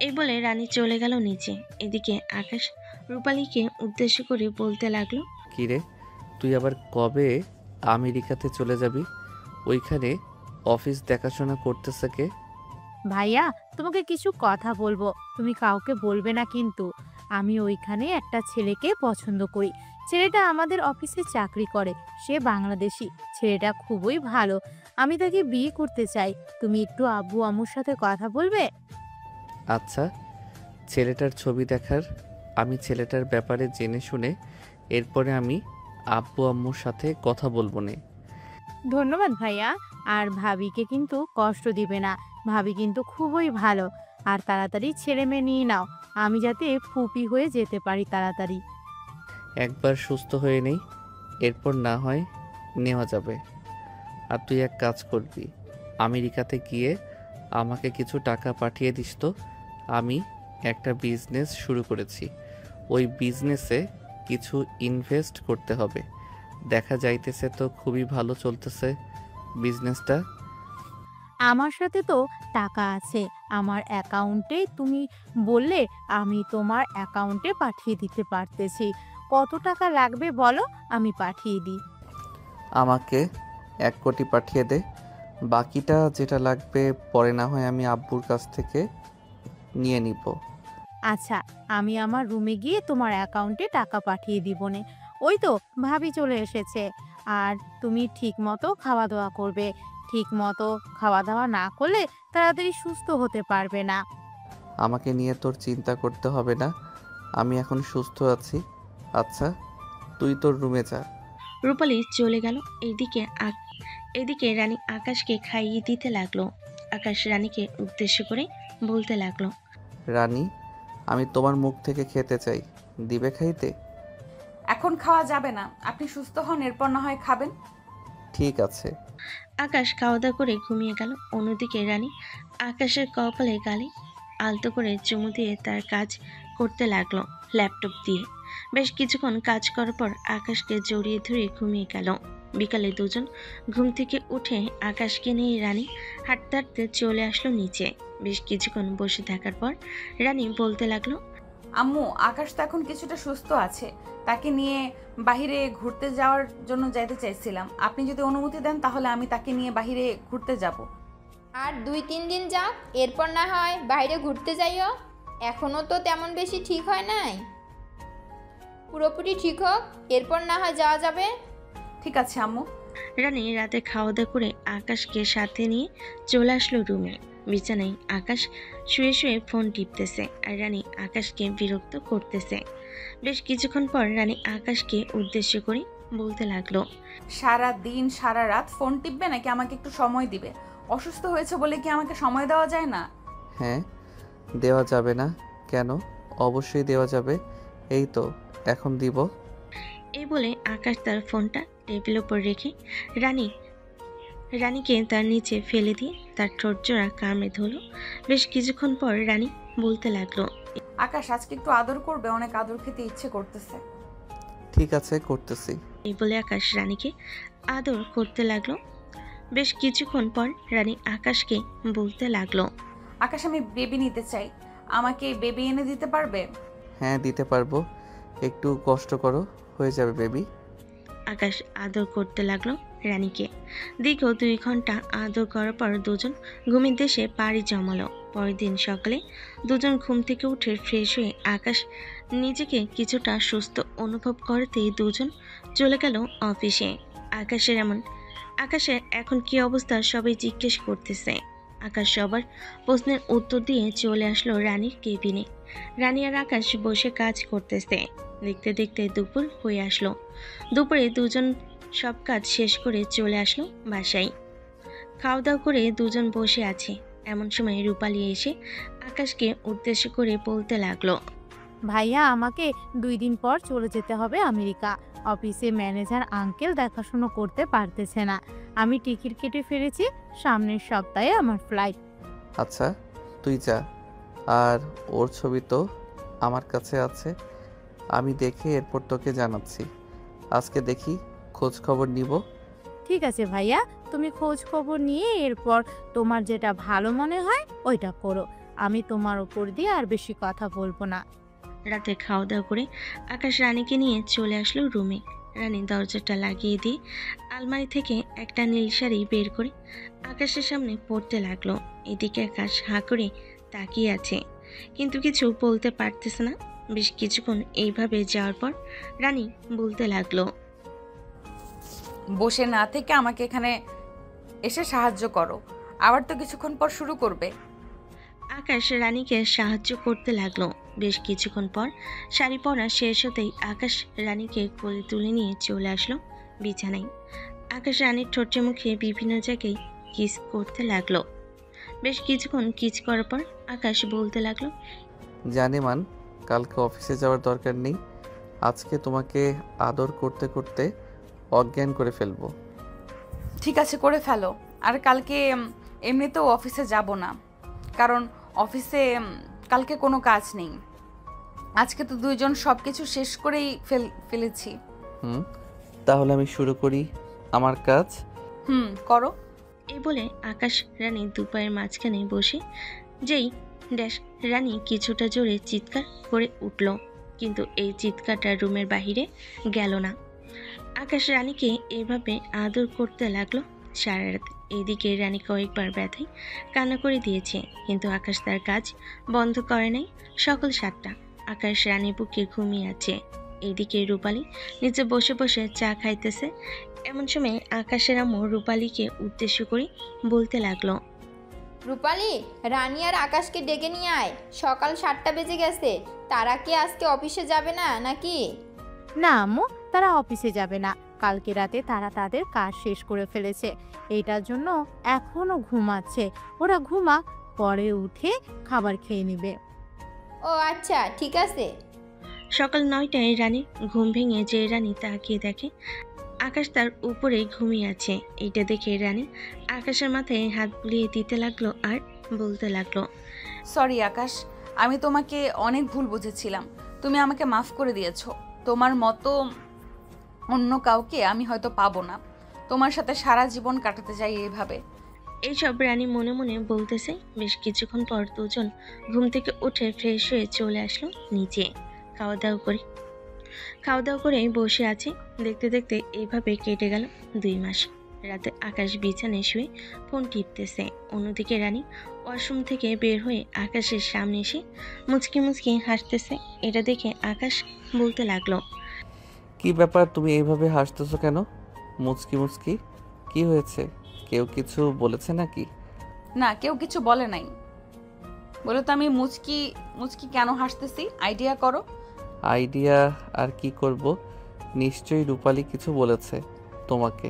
এই বলে রানী চলে গেল নিচে। এদিকে আকাশ রূপালীকে উদ্দেশ্য করে বলতে লাগলো,
কিরে, তুই আবার কবে আমেরিকাতে চলে যাবি? ওইখানে অফিস দেখাশোনা করতেছে কে?
ভাইয়া, তোমাকে কিছু কথা বলবো, তুমি কাউকে বলবে না কিন্তু। আমি ওইখানে একটা ছেলেকে পছন্দ করি। ছেলেটা আমাদের অফিসে চাকরি করে, সে বাংলাদেশি। ছেলেটা খুবই ভালো, আমি তাকে বিয়ে করতে চাই। তুমি একটু আব্বু আম্মুর সাথে কথা বলবে?
আচ্ছা, ছেলেটার ছবি দেখার, আমি ছেলেটার ব্যাপারে জেনে শুনে এরপরে আমি আব্বু আম্মুর সাথে কথা বলবো নে।
ধন্যবাদ ভাইয়া। আর ভাবিকে কিন্তু কষ্ট দিবে না, ভাবি কিন্তু খুবই ভালো। আর তাড়াতাড়ি ছেলে মেয়ে নিয়ে নাও, আমি যাতে ফুপি হয়ে যেতে পারি তাড়াতাড়ি।
একবার সুস্থ হয়ে নেই, এরপর না হয় নেওয়া যাবে। আর তুই এক কাজ করবি, আমেরিকাতে গিয়ে আমাকে কিছু টাকা পাঠিয়ে দিস তো। আমি একটা বিজনেস শুরু করেছি, ওই বিজনেসে কিছু ইনভেস্ট করতে হবে। দেখা যাইতেছে তো খুবই ভালো চলতেছে বিজনেসটা।
আমার সাথে তো টাকা আছে আমার অ্যাকাউন্টে, তুমি বললে আমি তোমার অ্যাকাউন্টে পাঠিয়ে দিতে পারতেছি। কত টাকা লাগবে বলো, আমি পাঠিয়ে দিই।
আমাকে 1 কোটি পাঠিয়ে দে, বাকিটা যেটা লাগবে পরে না হয় আমি আব্বুর কাছ থেকে নিয়ে নিব।
আচ্ছা, আমি আমার রুমে গিয়ে তোমার অ্যাকাউন্টে টাকা পাঠিয়ে দিবনে। ওই তো ভাবি চলে এসেছে। আর তুমি ঠিক মতো খাওয়া দাওয়া করবে। ঠিক মতো খাওয়া দাওয়া না করলে তাড়াতাড়ি সুস্থ হতে পারবে না।
আমাকে নিয়ে তোর চিন্তা করতে হবে না, আমি এখন সুস্থ আছি। আচ্ছা, তুই তোর রুমে যা।
রূপালী চলে গেল। এদিকে রানী আকাশকে খাইয়ে দিতে লাগলো। আকাশ রানীকে উদ্দেশ্য করে বলতে লাগলো,
রানী, আমি তোমার মুখ থেকে খেতে চাই, দিবে খাইতে?
এখন খাওয়া যাবে না, আপনি সুস্থ হন, এরপর না হয় খাবেন।
ঠিক আছে।
আকাশ খাওয়া দাওয়া করে ঘুমিয়ে গেল। অন্যদিকে রানী আকাশের কপালে গালে আলতো করে চুমু দিয়ে তার কাজ করতে লাগলো ল্যাপটপ দিয়ে। বেশ কিছুক্ষণ কাজ করার পর আকাশকে জড়িয়ে ধরে ঘুমিয়ে গেল। বিকালে দুজন ঘুম থেকে উঠে আকাশকে নিয়ে রানী হাঁটতে হাঁটতে চলে আসলো নিচে। বেশ কিছুক্ষণ বসে থাকার পর রানী বলতে লাগলো,
আম্মু, আকাশ তো এখন কিছুটা সুস্থ আছে, তাকে নিয়ে বাহিরে ঘুরতে যাওয়ার জন্য যাইতে চাইছিলাম। আপনি যদি অনুমতি দেন তাহলে আমি তাকে নিয়ে বাহিরে ঘুরতে যাব।
আর 2-3 দিন যাও, এরপর না হয় বাইরে ঘুরতে যাইও। এখনও তো তেমন বেশি ঠিক হয় নাই, পুরোপুরি ঠিক হোক, এরপর না হয় যাওয়া যাবে।
ঠিক আছে আম্মু।
রানী রাতে খাওয়া দাওয়া করে আকাশকে সাথে নিয়ে চলে আসলো রুমে। বিছানায় আকাশ শুয়ে শুয়ে ফোন টিপতেছে আর রানী আকাশকে বিরক্ত করতেছে। বেশ কিছুক্ষণ পর রানী আকাশকে উদ্দেশ্য করে বলতে লাগলো,
সারা দিন সারা রাত ফোন টিপবে নাকি আমাকে একটু সময় দিবে? অসুস্থ হয়েছে বলে কি আমাকে সময় দেওয়া যায় না?
হ্যাঁ, দেওয়া যাবে না কেন? অবশ্যই দেওয়া যাবে, এই তো এখন দিব।
এই বলে আকাশ তার ফোনটা টেবিলের উপর রেখে রানীকে তার নিচে ফেলে দিয়ে তার ঠোঁট জোড়া কামড়ে ধরলো। বেশ কিছুক্ষণ পর রানী বলতে লাগলো,
আকাশ আজকে একটু আদর করবে, অনেক আদর খেতে ইচ্ছে করতেছে।
ঠিক আছে, করতেছি।
এই বলে আকাশ রানীকে আদর করতে লাগলো। বেশ কিছুক্ষণ পর রানী আকাশকে বলতে লাগলো,
আকাশ, আমি বেবি নিতে চাই, আমাকে বেবি এনে দিতে পারবে?
হ্যাঁ, দিতে পারবো, একটু কষ্ট করো, হয়ে যাবে বেবি।
আকাশ আদর করতে লাগলো রানীকে। দীর্ঘ 2 ঘন্টা আদর করার পর দুজন ঘুমের দেশে পাড়ি জমালো। পরের দিন সকালে দুজন ঘুম থেকে উঠে ফ্রেশ হয়ে আকাশ নিজেকে কিছুটা সুস্থ অনুভব করতেই দুজন চলে গেল অফিসে। আকাশের এমন আকাশের এখন কি অবস্থা সবাই জিজ্ঞেস করতেছে। আকাশ সবার প্রশ্নের উত্তর দিয়ে চলে আসলো রানীর কেবিনে। রানী আর আকাশ বসে কাজ করতেছে। দেখতে দেখতে দুপুর হয়ে আসলো। দুপুরে দুজন সব কাজ শেষ করে চলে আসলো বাসায়। খাওয়া দাওয়া করে দুজন বসে আছে। এমন সময় রূপালী এসে আকাশকে উদ্দেশ্য করে বলতে লাগলো,
ভাইয়া আমাকে 2 দিন পর চলে যেতে হবে আমেরিকা। অফিসে ম্যানেজার আঙ্কেল দেখাশুনো করতে পারতেছে না। আমি টিকিট কেটে ফেলেছি, সামনের সপ্তাহে আমার ফ্লাইট।
আচ্ছা তুই যা, আর ওর ছবি তো আমার কাছে আছে, আমি দেখে এরপর তোকে জানাচ্ছি। আজকে দেখি খোঁজ খবর নিব।
ঠিক আছে ভাইয়া, তুমি খোঁজ খবর নিয়ে এরপর তোমার যেটা ভালো মনে হয় ওইটা করো। আমি তোমার উপর দিয়ে আর বেশি কথা বলবো না।
রাতে খাওয়া দাওয়া করে আকাশ রানীকে নিয়ে চলে আসলো রুমে। রানী দরজাটা লাগিয়ে দিয়ে আলমারি থেকে একটা নীল শাড়ি বের করে আকাশের সামনে পরতে লাগলো। এদিকে আকাশ হাঁ করে তাকিয়ে আছে, কিন্তু কিছু বলতে পারতেছে না। বেশ কিছুক্ষণ এইভাবে যাওয়ার পর রানী বলতে লাগলো,
বসে না থেকে আমাকে এখানে এসে সাহায্য করো, আবার তো কিছুক্ষণ পর শুরু করবে।
আকাশ রানীকে সাহায্য করতে লাগলো। বেশ কিছুক্ষণ পর শাড়ি পরা শেষ হতেই আকাশ রানীকে কোলে তুলে নিয়ে চলে আসলো বিছানায়। আকাশ রানীর ঠোঁটে মুখে বিভিন্ন জায়গায় কিস করতে লাগলো। বেশ কিছুক্ষণ কিস করার পর আকাশ বলতে লাগলো,
জানি মান, কালকে অফিসে যাওয়ার দরকার নেই। আজকে তোমাকে আদর করতে করতে অজ্ঞান করে ফেলবো।
ঠিক আছে, করে ফেলো। আর কালকে এমনিতেও অফিসে যাব না, কারণ অফিসে কালকে কোনো কাজ নেই। আজকে তো দুইজন সব কিছু শেষ করেই ফেলেছি।
তাহলে আমি শুরু করি আমার কাজ।
করো।
এই বলে আকাশ রানী দুপায়ের মাঝখানে বসে যেই ড্যাশ রানী কিছুটা জোরে চিৎকার করে উঠল, কিন্তু এই চিৎকারটা রুমের বাহিরে গেল না। আকাশ রানীকে এভাবে আদর করতে লাগলো সারা রাত। এদিকে রানী কয়েকবার ব্যথায় কান্না করে দিয়েছে, কিন্তু আকাশ তার কাজ বন্ধ করে নাই। সকাল 7টা, আকাশ রানী বুকে ঘুমিয়ে আছে। এদিকে রূপালী নিচে বসে বসে চা খাইতেছে। এমন সময় আকাশের আম্মু রূপালীকে উদ্দেশ্য করে বলতে লাগলো,
রূপালী, রানী আর আকাশকে ডেকে নিয়ে আয়, সকাল 7টা বেজে গেছে। তারা কি আজকে অফিসে যাবে না নাকি?
না আম্মু, তারা অফিসে যাবে না। কালকে রাতে তারা তাদের কাজ শেষ করে ফেলেছে, এইটার জন্য এখনো ঘুমাচ্ছে। ওরা ঘুমা, পরে উঠে খাবার খেয়ে নেবে।
ও আচ্ছা, ঠিক আছে।
সকাল 9টায় রানী ঘুম ভেঙে যে রানী তাকিয়ে দেখে আকাশ তার উপরে ঘুমিয়ে আছে। এইটা দেখে রানী আকাশের মাথায় হাত বুলিয়ে দিতে লাগলো আর বলতে লাগলো,
সরি আকাশ, আমি তোমাকে অনেক ভুল বুঝেছিলাম। তুমি আমাকে মাফ করে দিয়েছো। তোমার মতো অন্য কাউকে আমি হয়তো পাবো না। তোমার সাথে সারা জীবন কাটাতে চাই এইভাবে।
এইসব রানী মনে মনে বলতেছে। বেশ কিছুক্ষণ পর দুজন ঘুম থেকে উঠে ফ্রেশ হয়ে চলে আসলো নিচে। খাওয়া দাওয়া করে বসে আছে। দেখতে দেখতে এইভাবে কেটে গেল 2 মাস। রাতে আকাশ বিছানায় শুয়ে ফোন টিপতেছে। অন্যদিকে রানী ওয়াশরুম থেকে বের হয়ে আকাশের সামনে এসে মুচকি মুচকি হাসতেছে। এটা দেখে আকাশ বলতে লাগলো,
কি ব্যাপার, তুমি এইভাবে হাসতেছো কেন? মুচকি মুচকি কি হয়েছে? কেউ কিছু বলেছে নাকি?
না, কেউ কিছু বলে নাই। বলো তো আমি মুচকি মুচকি কেন হাসতেছি? আইডিয়া করো।
আইডিয়া আর কি করব? নিশ্চয়ই রূপালী কিছু বলেছে তোমাকে,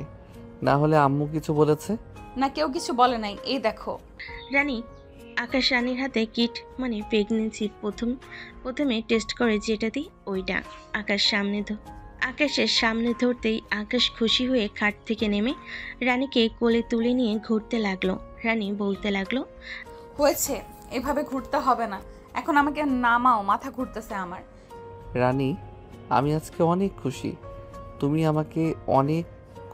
না হলে আম্মু কিছু বলেছে।
না, কেউ কিছু বলে নাই। এই দেখো।
রানী আকাশ রানীর হাতে কিট মানে প্রেগনেন্সি প্রথমে টেস্ট করে যেটা দিই ওইটা আকাশের সামনে ধরতেই আকাশ খুশি হয়ে খাট থেকে নেমে রানীকে কোলে তুলে নিয়ে ঘুরতে লাগলো। রানী বলতে লাগলো,
হয়েছে, এভাবে ঘুরতে হবে না। এখন আমাকে নামাও, মাথা ঘুরতেছে আমার।
রানী, আমি আজকে অনেক খুশি। তুমি আমাকে অনেক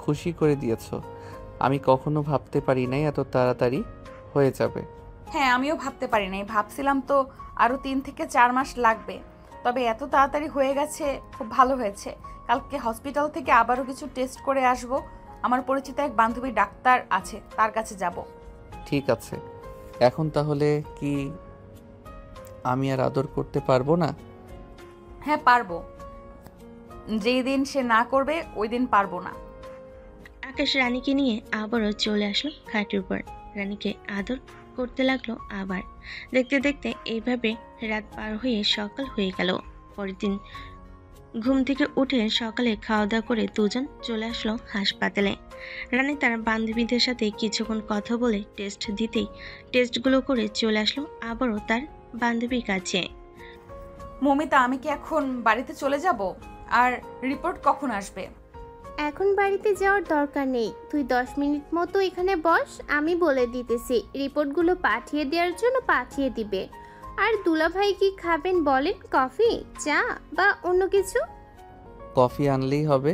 খুশি করে দিয়েছো। আমি কখনো ভাবতে পারি নাই এত তাড়াতাড়ি হয়ে যাবে।
হ্যাঁ, আমিও ভাবতে পারি নাই। ভাবছিলাম তো আরো 3 থেকে 4 মাস লাগবে, তবে এত তাড়াতাড়ি হয়ে গেছে, খুব ভালো হয়েছে। কালকে হসপিটাল থেকে আবারও কিছু টেস্ট করে আসব। আমার পরিচিত এক বান্ধবী ডাক্তার আছে, তার কাছে যাব।
ঠিক আছে, এখন তাহলে কি আমি আর আদর করতে পারবো না?
হ্যাঁ পারবো, যেই দিন সে না করবে ওই দিন পারবো না।
আকাশ রানীকে নিয়ে আবারও চলে আসলো খাটের উপর। রানীকে আদর করতে লাগলো আবার। দেখতে দেখতে এইভাবে রাত পার হয়ে সকাল হয়ে গেল। পরের দিন ঘুম থেকে উঠে সকালে খাওয়া দাওয়া করে দুজন চলে আসলো হাসপাতালে। রানী তার বান্ধবীদের সাথে কিছুক্ষণ কথা বলে টেস্ট দিতেই টেস্টগুলো করে চলে আসলো আবারও তার বান্ধবীর কাছে।
মমিতা, আমি কি এখন বাড়িতে চলে যাব? আর রিপোর্ট কখন আসবে?
এখন বাড়িতে যাওয়ার দরকার নেই, তুই 10 মিনিট মতো এখানে বস, আমি বলে দিতেছি। রিপোর্টগুলো পাঠিয়ে দেওয়ার জন্য পাঠিয়ে দিবে। আর দুলাভাই কি খাবেন বলেন? কফি, চা বা অন্য কিছু?
কফি আনলেই হবে।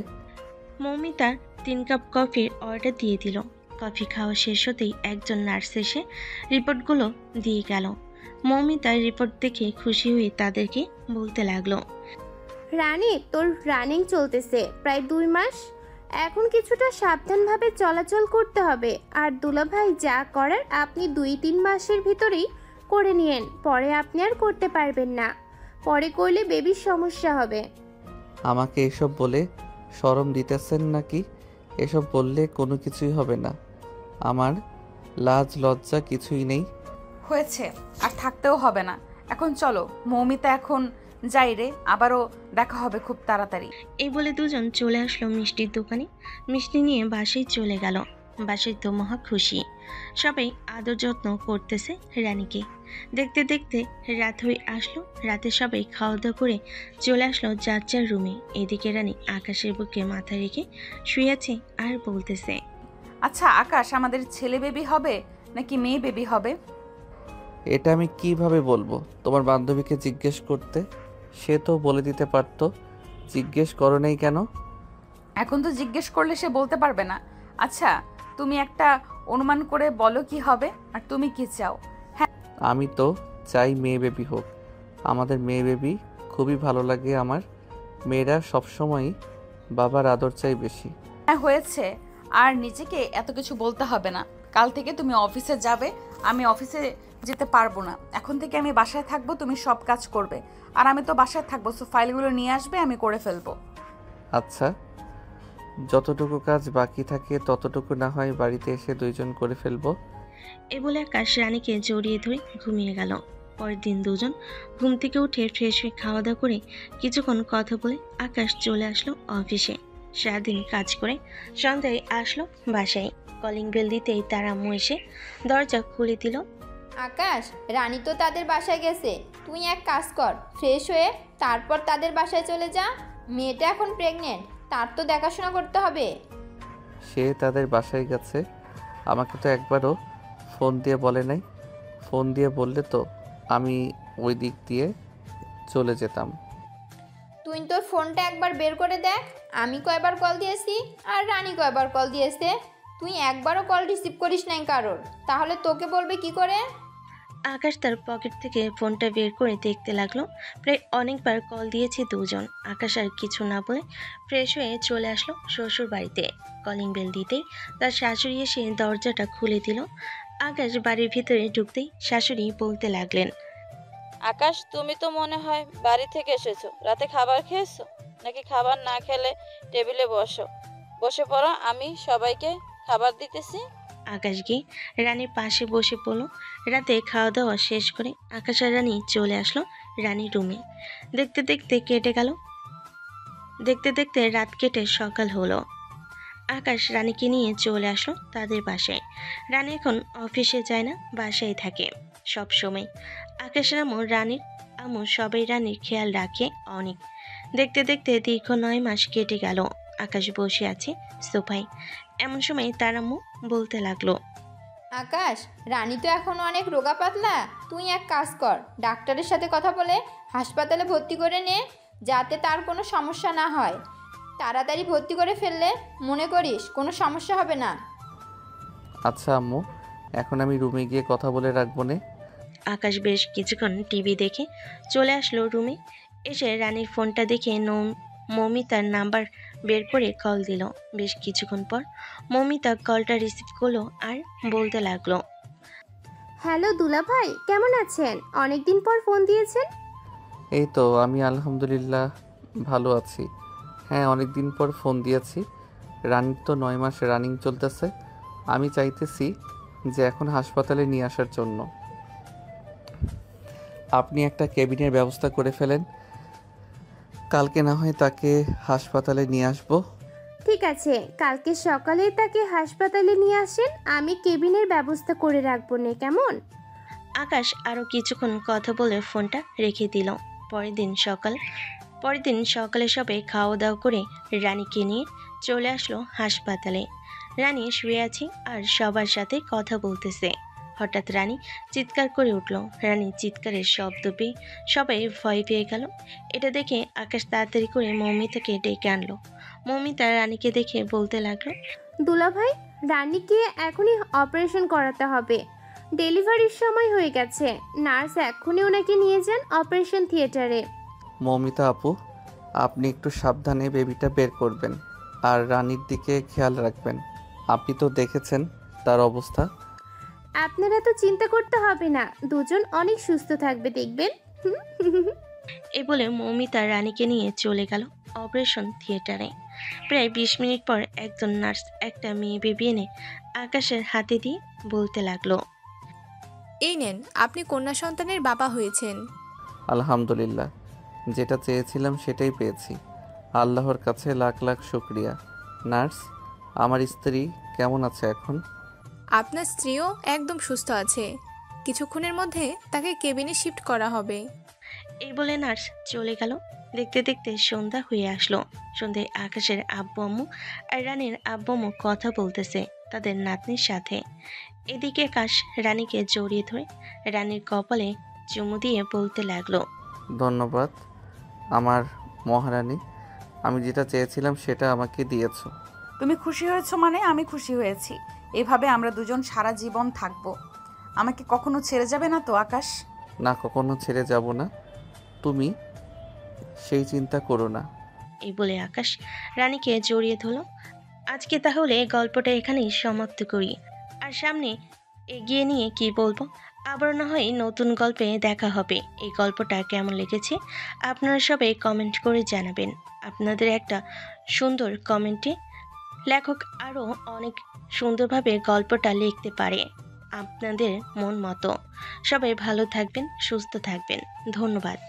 মৌমিতা 3 কাপ কফির অর্ডার দিয়ে দিল। কফি খাওয়া শেষ হতেই একজন নার্স এসে রিপোর্টগুলো দিয়ে গেল। মৌমিতার রিপোর্ট দেখে খুশি হয়ে তাদেরকে বলতে লাগলো,
রানী, তোর রানিং চলতেছে প্রায় 2 মাস। এখন কিছুটা সাবধানভাবে চলাচল করতে হবে। আর দুলাভাই যা করার আপনি 2-3 মাসের ভিতরেই করে নিয়েন, পরে আপনি আর করতে পারবেন না। পরে করলে বেবির সমস্যা হবে।
আমাকে এসব বলে শরম দিতেছেন নাকি? এসব বললে কোনো কিছুই হবে না। আমার লাজ লজ্জা কিছুই নেই।
হয়েছে, আর থাকতেও হবে না। এখন চলো মৌমিতা, এখন যাই রে, আবারও দেখা হবে খুব তাড়াতাড়ি।
এই বলে দুজন চলে আসলো মিষ্টির দোকানে। মিষ্টি নিয়ে বাসায় চলে গেল। বাসায় তো মহা খুশি, সবাই আদর যত্ন করতেছে রানীকে। দেখতে দেখতে রাত হয়ে আসলো। রাতে সবাই খাওয়া দাওয়া করে চলে আসলো যার যার রুমে। এদিকে রানী আকাশের বুকে মাথা রেখে শুয়ে আছে আর বলতেছে,
আচ্ছা আকাশ, আমাদের ছেলে বেবি হবে নাকি মেয়ে বেবি হবে?
এটা আমি কিভাবে বলবো? তোমার বান্ধবীকে জিজ্ঞেস করতে, সে তো বলে দিতে পারতো। জিজ্ঞেস করো নাই কেন?
এখন তো জিজ্ঞেস করলে সে বলতে পারবে না। আচ্ছা, তুমি একটা অনুমান করে বলো কি হবে, আর তুমি কি চাও? হ্যাঁ,
আমি তো চাই মেয়ে বেবি হোক। আমাদের মেয়ে বেবি খুবই ভালো লাগে আমার। মেয়েরা সবসময়ই বাবার আদর চাই বেশি।
হ্যাঁ হয়েছে, আর নিজেকে এত কিছু বলতে হবে না। কাল থেকে তুমি অফিসে যাবে, আমি অফিসে যেতে পারবো না। এখন থেকে আমি বাসায় থাকবো, তুমি সব কাজ করবে। আর আমি তো বাসায় থাকবো, সো ফাইলগুলো নিয়ে আসবে, আমি করে ফেলবো।
আচ্ছা, যতটুকু কাজ বাকি থাকে ততটুকু না হয় বাড়িতে এসে দুইজন করে ফেলবো।
এ বলে আকাশ রানীকে জড়িয়ে ধরে ঘুমিয়ে গেল। পরের দিন দুজন ঘুম থেকে উঠে ফ্রেশ হয়ে খাওয়া দাওয়া করে কিছুক্ষণ কথা বলে আকাশ চলে আসলো অফিসে। সারাদিন কাজ করে সন্ধ্যায় আসলো বাসায়। কলিং বেল দিতেই তার আম্মু এসে দরজা খুলে দিল।
আকাশ, রানী তো তাদের বাসায় গেছে, তুই এক কাজ কর, ফ্রেশ হয়ে তারপর তাদের বাসায় চলে যা। মেয়েটা এখন প্রেগনেন্ট, তার তো দেখাশোনা করতে হবে।
সে তাদের বাসায় গেছে, আমাকে তো একবারও ফোন দিয়ে বলে নাই। ফোন দিয়ে বললে তো আমি ওই দিক দিয়ে চলে যেতাম।
তুই তোর ফোনটা একবার বের করে দেখ, আমি কয়বার কল দিয়েছি আর রানী কয়বার কল দিয়েছে। তুই একবারও কল রিসিভ করিস নাই কারোর, তাহলে তোকে বলবে কি করে?
আকাশ তার পকেট থেকে ফোনটা বের করে দেখতে লাগলো। প্রায় অনেকবার কল দিয়েছে দুজন। আকাশ আর কিছু না বলে ফ্রেশ হয়ে চলে আসলো শ্বশুর বাড়িতে। কলিং বেল দিতেই তার শাশুড়ি এসে দরজাটা খুলে দিল। আকাশ বাড়ির ভিতরে ঢুকতেই শাশুড়ি বলতে লাগলেন,
আকাশ, তুমি তো মনে হয় বাড়ি থেকে এসেছো। রাতে খাবার খেয়েছো নাকি? খাবার না খেলে টেবিলে বসে পড়ো, আমি সবাইকে খাবার দিতেছি।
আকাশ গিয়ে রানীর পাশে বসে পড়ল। রাতে খাওয়া দাওয়া শেষ করে আকাশ আর রানী চলে আসলো রানীর রুমে। দেখতে দেখতে রাত কেটে সকাল হলো। আকাশ রানীকে নিয়ে চলে আসলো তাদের বাসায়। রানী এখন অফিসে যায় না, বাসায় থাকে সব সময়। আকাশের আম্মু সবাই রানীর খেয়াল রাখে অনেক। দেখতে দেখতে দীর্ঘ 9 মাস কেটে গেল। আকাশ বসে আছে সোফায়। এমন সময় তার আম্মু বলতে লাগলো,
আকাশ, রানী তো এখন অনেক রোগা পাতলা, তুই এক কাজ কর, ডাক্তারের সাথে কথা বলে হাসপাতালে ভর্তি করে নে, যাতে তার কোনো সমস্যা না হয়। তাড়াতাড়ি ভর্তি করে ফেললে মনে করিস কোনো সমস্যা হবে না।
আচ্ছা আম্মু, এখন আমি রুমে গিয়ে কথা বলে রাখবো নে।
আকাশ বেশ কিছুক্ষণ টিভি দেখে চলে আসলো রুমে। এসে রানীর ফোনটা দেখে মৌমিতার নাম্বার বের করে কল দিল। বেশ কিছুক্ষণ পর মৌমিতা কলটা রিসিভ করলো আর বলতে লাগলো,
হ্যালো দুলাভাই, কেমন আছেন? অনেকদিন পর ফোন দিয়েছেন।
এই তো আমি আলহামদুলিল্লাহ ভালো আছি। হ্যাঁ, অনেক দিন পর ফোন দিয়েছি। রানির তো 9 মাস রানিং চলতেছে। আমি চাইতেছি যে এখন হাসপাতালে নিয়ে আসার জন্য আপনি একটা কেবিনের ব্যবস্থা করে ফেলেন। কালকে না হয় তাকে হাসপাতালে নিয়ে আসবো।
ঠিক আছে, কালকে সকালে তাকে হাসপাতালে নিয়ে আসেন, আমি কেবিনের ব্যবস্থা করে রাখবো নে, কেমন?
আকাশ আরও কিছুক্ষণ কথা বলে ফোনটা রেখে দিল। পরের দিন সকালে সবে খাওয়া দাওয়া করে রানীকে নিয়ে চলে আসলো হাসপাতালে। রানী শুয়ে আছে আর সবার সাথে কথা বলতেছে। হঠাৎ রানী চিৎকার করে উঠল। রানীর চিৎকারের শব্দ পেয়ে সবাই ভয় পেয়ে গেল। এটা দেখে আকাশ তাড়াতাড়ি করে মৌমিতাকে ডেকে আনলো। মৌমিতা রানীকে দেখে বলতে লাগলো,
দুলাভাই, রানীকে এখনই অপারেশন করাতে হবে, ডেলিভারির সময় হয়ে গেছে। নার্স এখনই ওনাকে নিয়ে যান অপারেশন থিয়েটারে।
মৌমিতা আপু, আপনি একটু সাবধানে বেবিটা বের করবেন আর রানীর দিকে খেয়াল রাখবেন। আপনি তো দেখেছেন তার অবস্থা।
আপনারা তো চিন্তা করতে হবে না, দুজন অনেক সুস্থ থাকবে, দেখবেন।
এই বলে মৌমিতা রানীকে নিয়ে চলে গেল অপারেশন থিয়েটারে। প্রায় 20 মিনিট পর একজন নার্স একটা মেয়ে বেবি এনে আকাশের হাতে দিয়ে বলতে লাগলো,
এই নেন, আপনি কন্যা সন্তানের বাবা হয়েছেন।
আলহামদুলিল্লাহ, যেটা চেয়েছিলাম সেটাই পেয়েছি। আল্লাহর কাছে লাখ লাখ শুকরিয়া। নার্স, আমার স্ত্রী কেমন আছে এখন?
আপনার স্ত্রীও একদম সুস্থ আছে, কিছুক্ষণের মধ্যে তাকে কেবিনে শিফট করা হবে।
এই বলে নার্স চলে গেল। দেখতে দেখতে সন্ধ্যা হয়ে আসলো। সন্ধ্যায় আকাশের আব্বু আম্মু আর রানীর আব্বু আম্মু কথা বলতেছে তাদের নাতনির সাথে। এদিকে আকাশ রানীকে জড়িয়ে ধরে রানীর কপালে চুমু দিয়ে বলতে লাগলো,
ধন্যবাদ আমার মহারানী, আমি যেটা চেয়েছিলাম সেটা আমাকে দিয়েছো।
তুমি খুশি হয়েছো মানে আমি খুশি হয়েছি। এভাবে আমরা দুজন সারা জীবন থাকবো। আমাকে কখনো ছেড়ে যাবে না তো আকাশ?
না, কখনো ছেড়ে যাব না, তুমি সেই চিন্তা করো না।
এই বলে আকাশ রানীকে জড়িয়ে ধরল। আজকে তাহলে গল্পটা এখানেই সমাপ্ত করি। আর সামনে এগিয়ে নিয়ে কি বলবো আবার না হয় নতুন গল্পে দেখা হবে। এই গল্পটা কেমন লেগেছে আপনারা সবাই কমেন্ট করে জানাবেন। আপনাদের একটা সুন্দর কমেন্টে লেখক আরও অনেক সুন্দরভাবে গল্পটা লিখতে পারে আপনাদের মন মতো। সবাই ভালো থাকবেন, সুস্থ থাকবেন। ধন্যবাদ।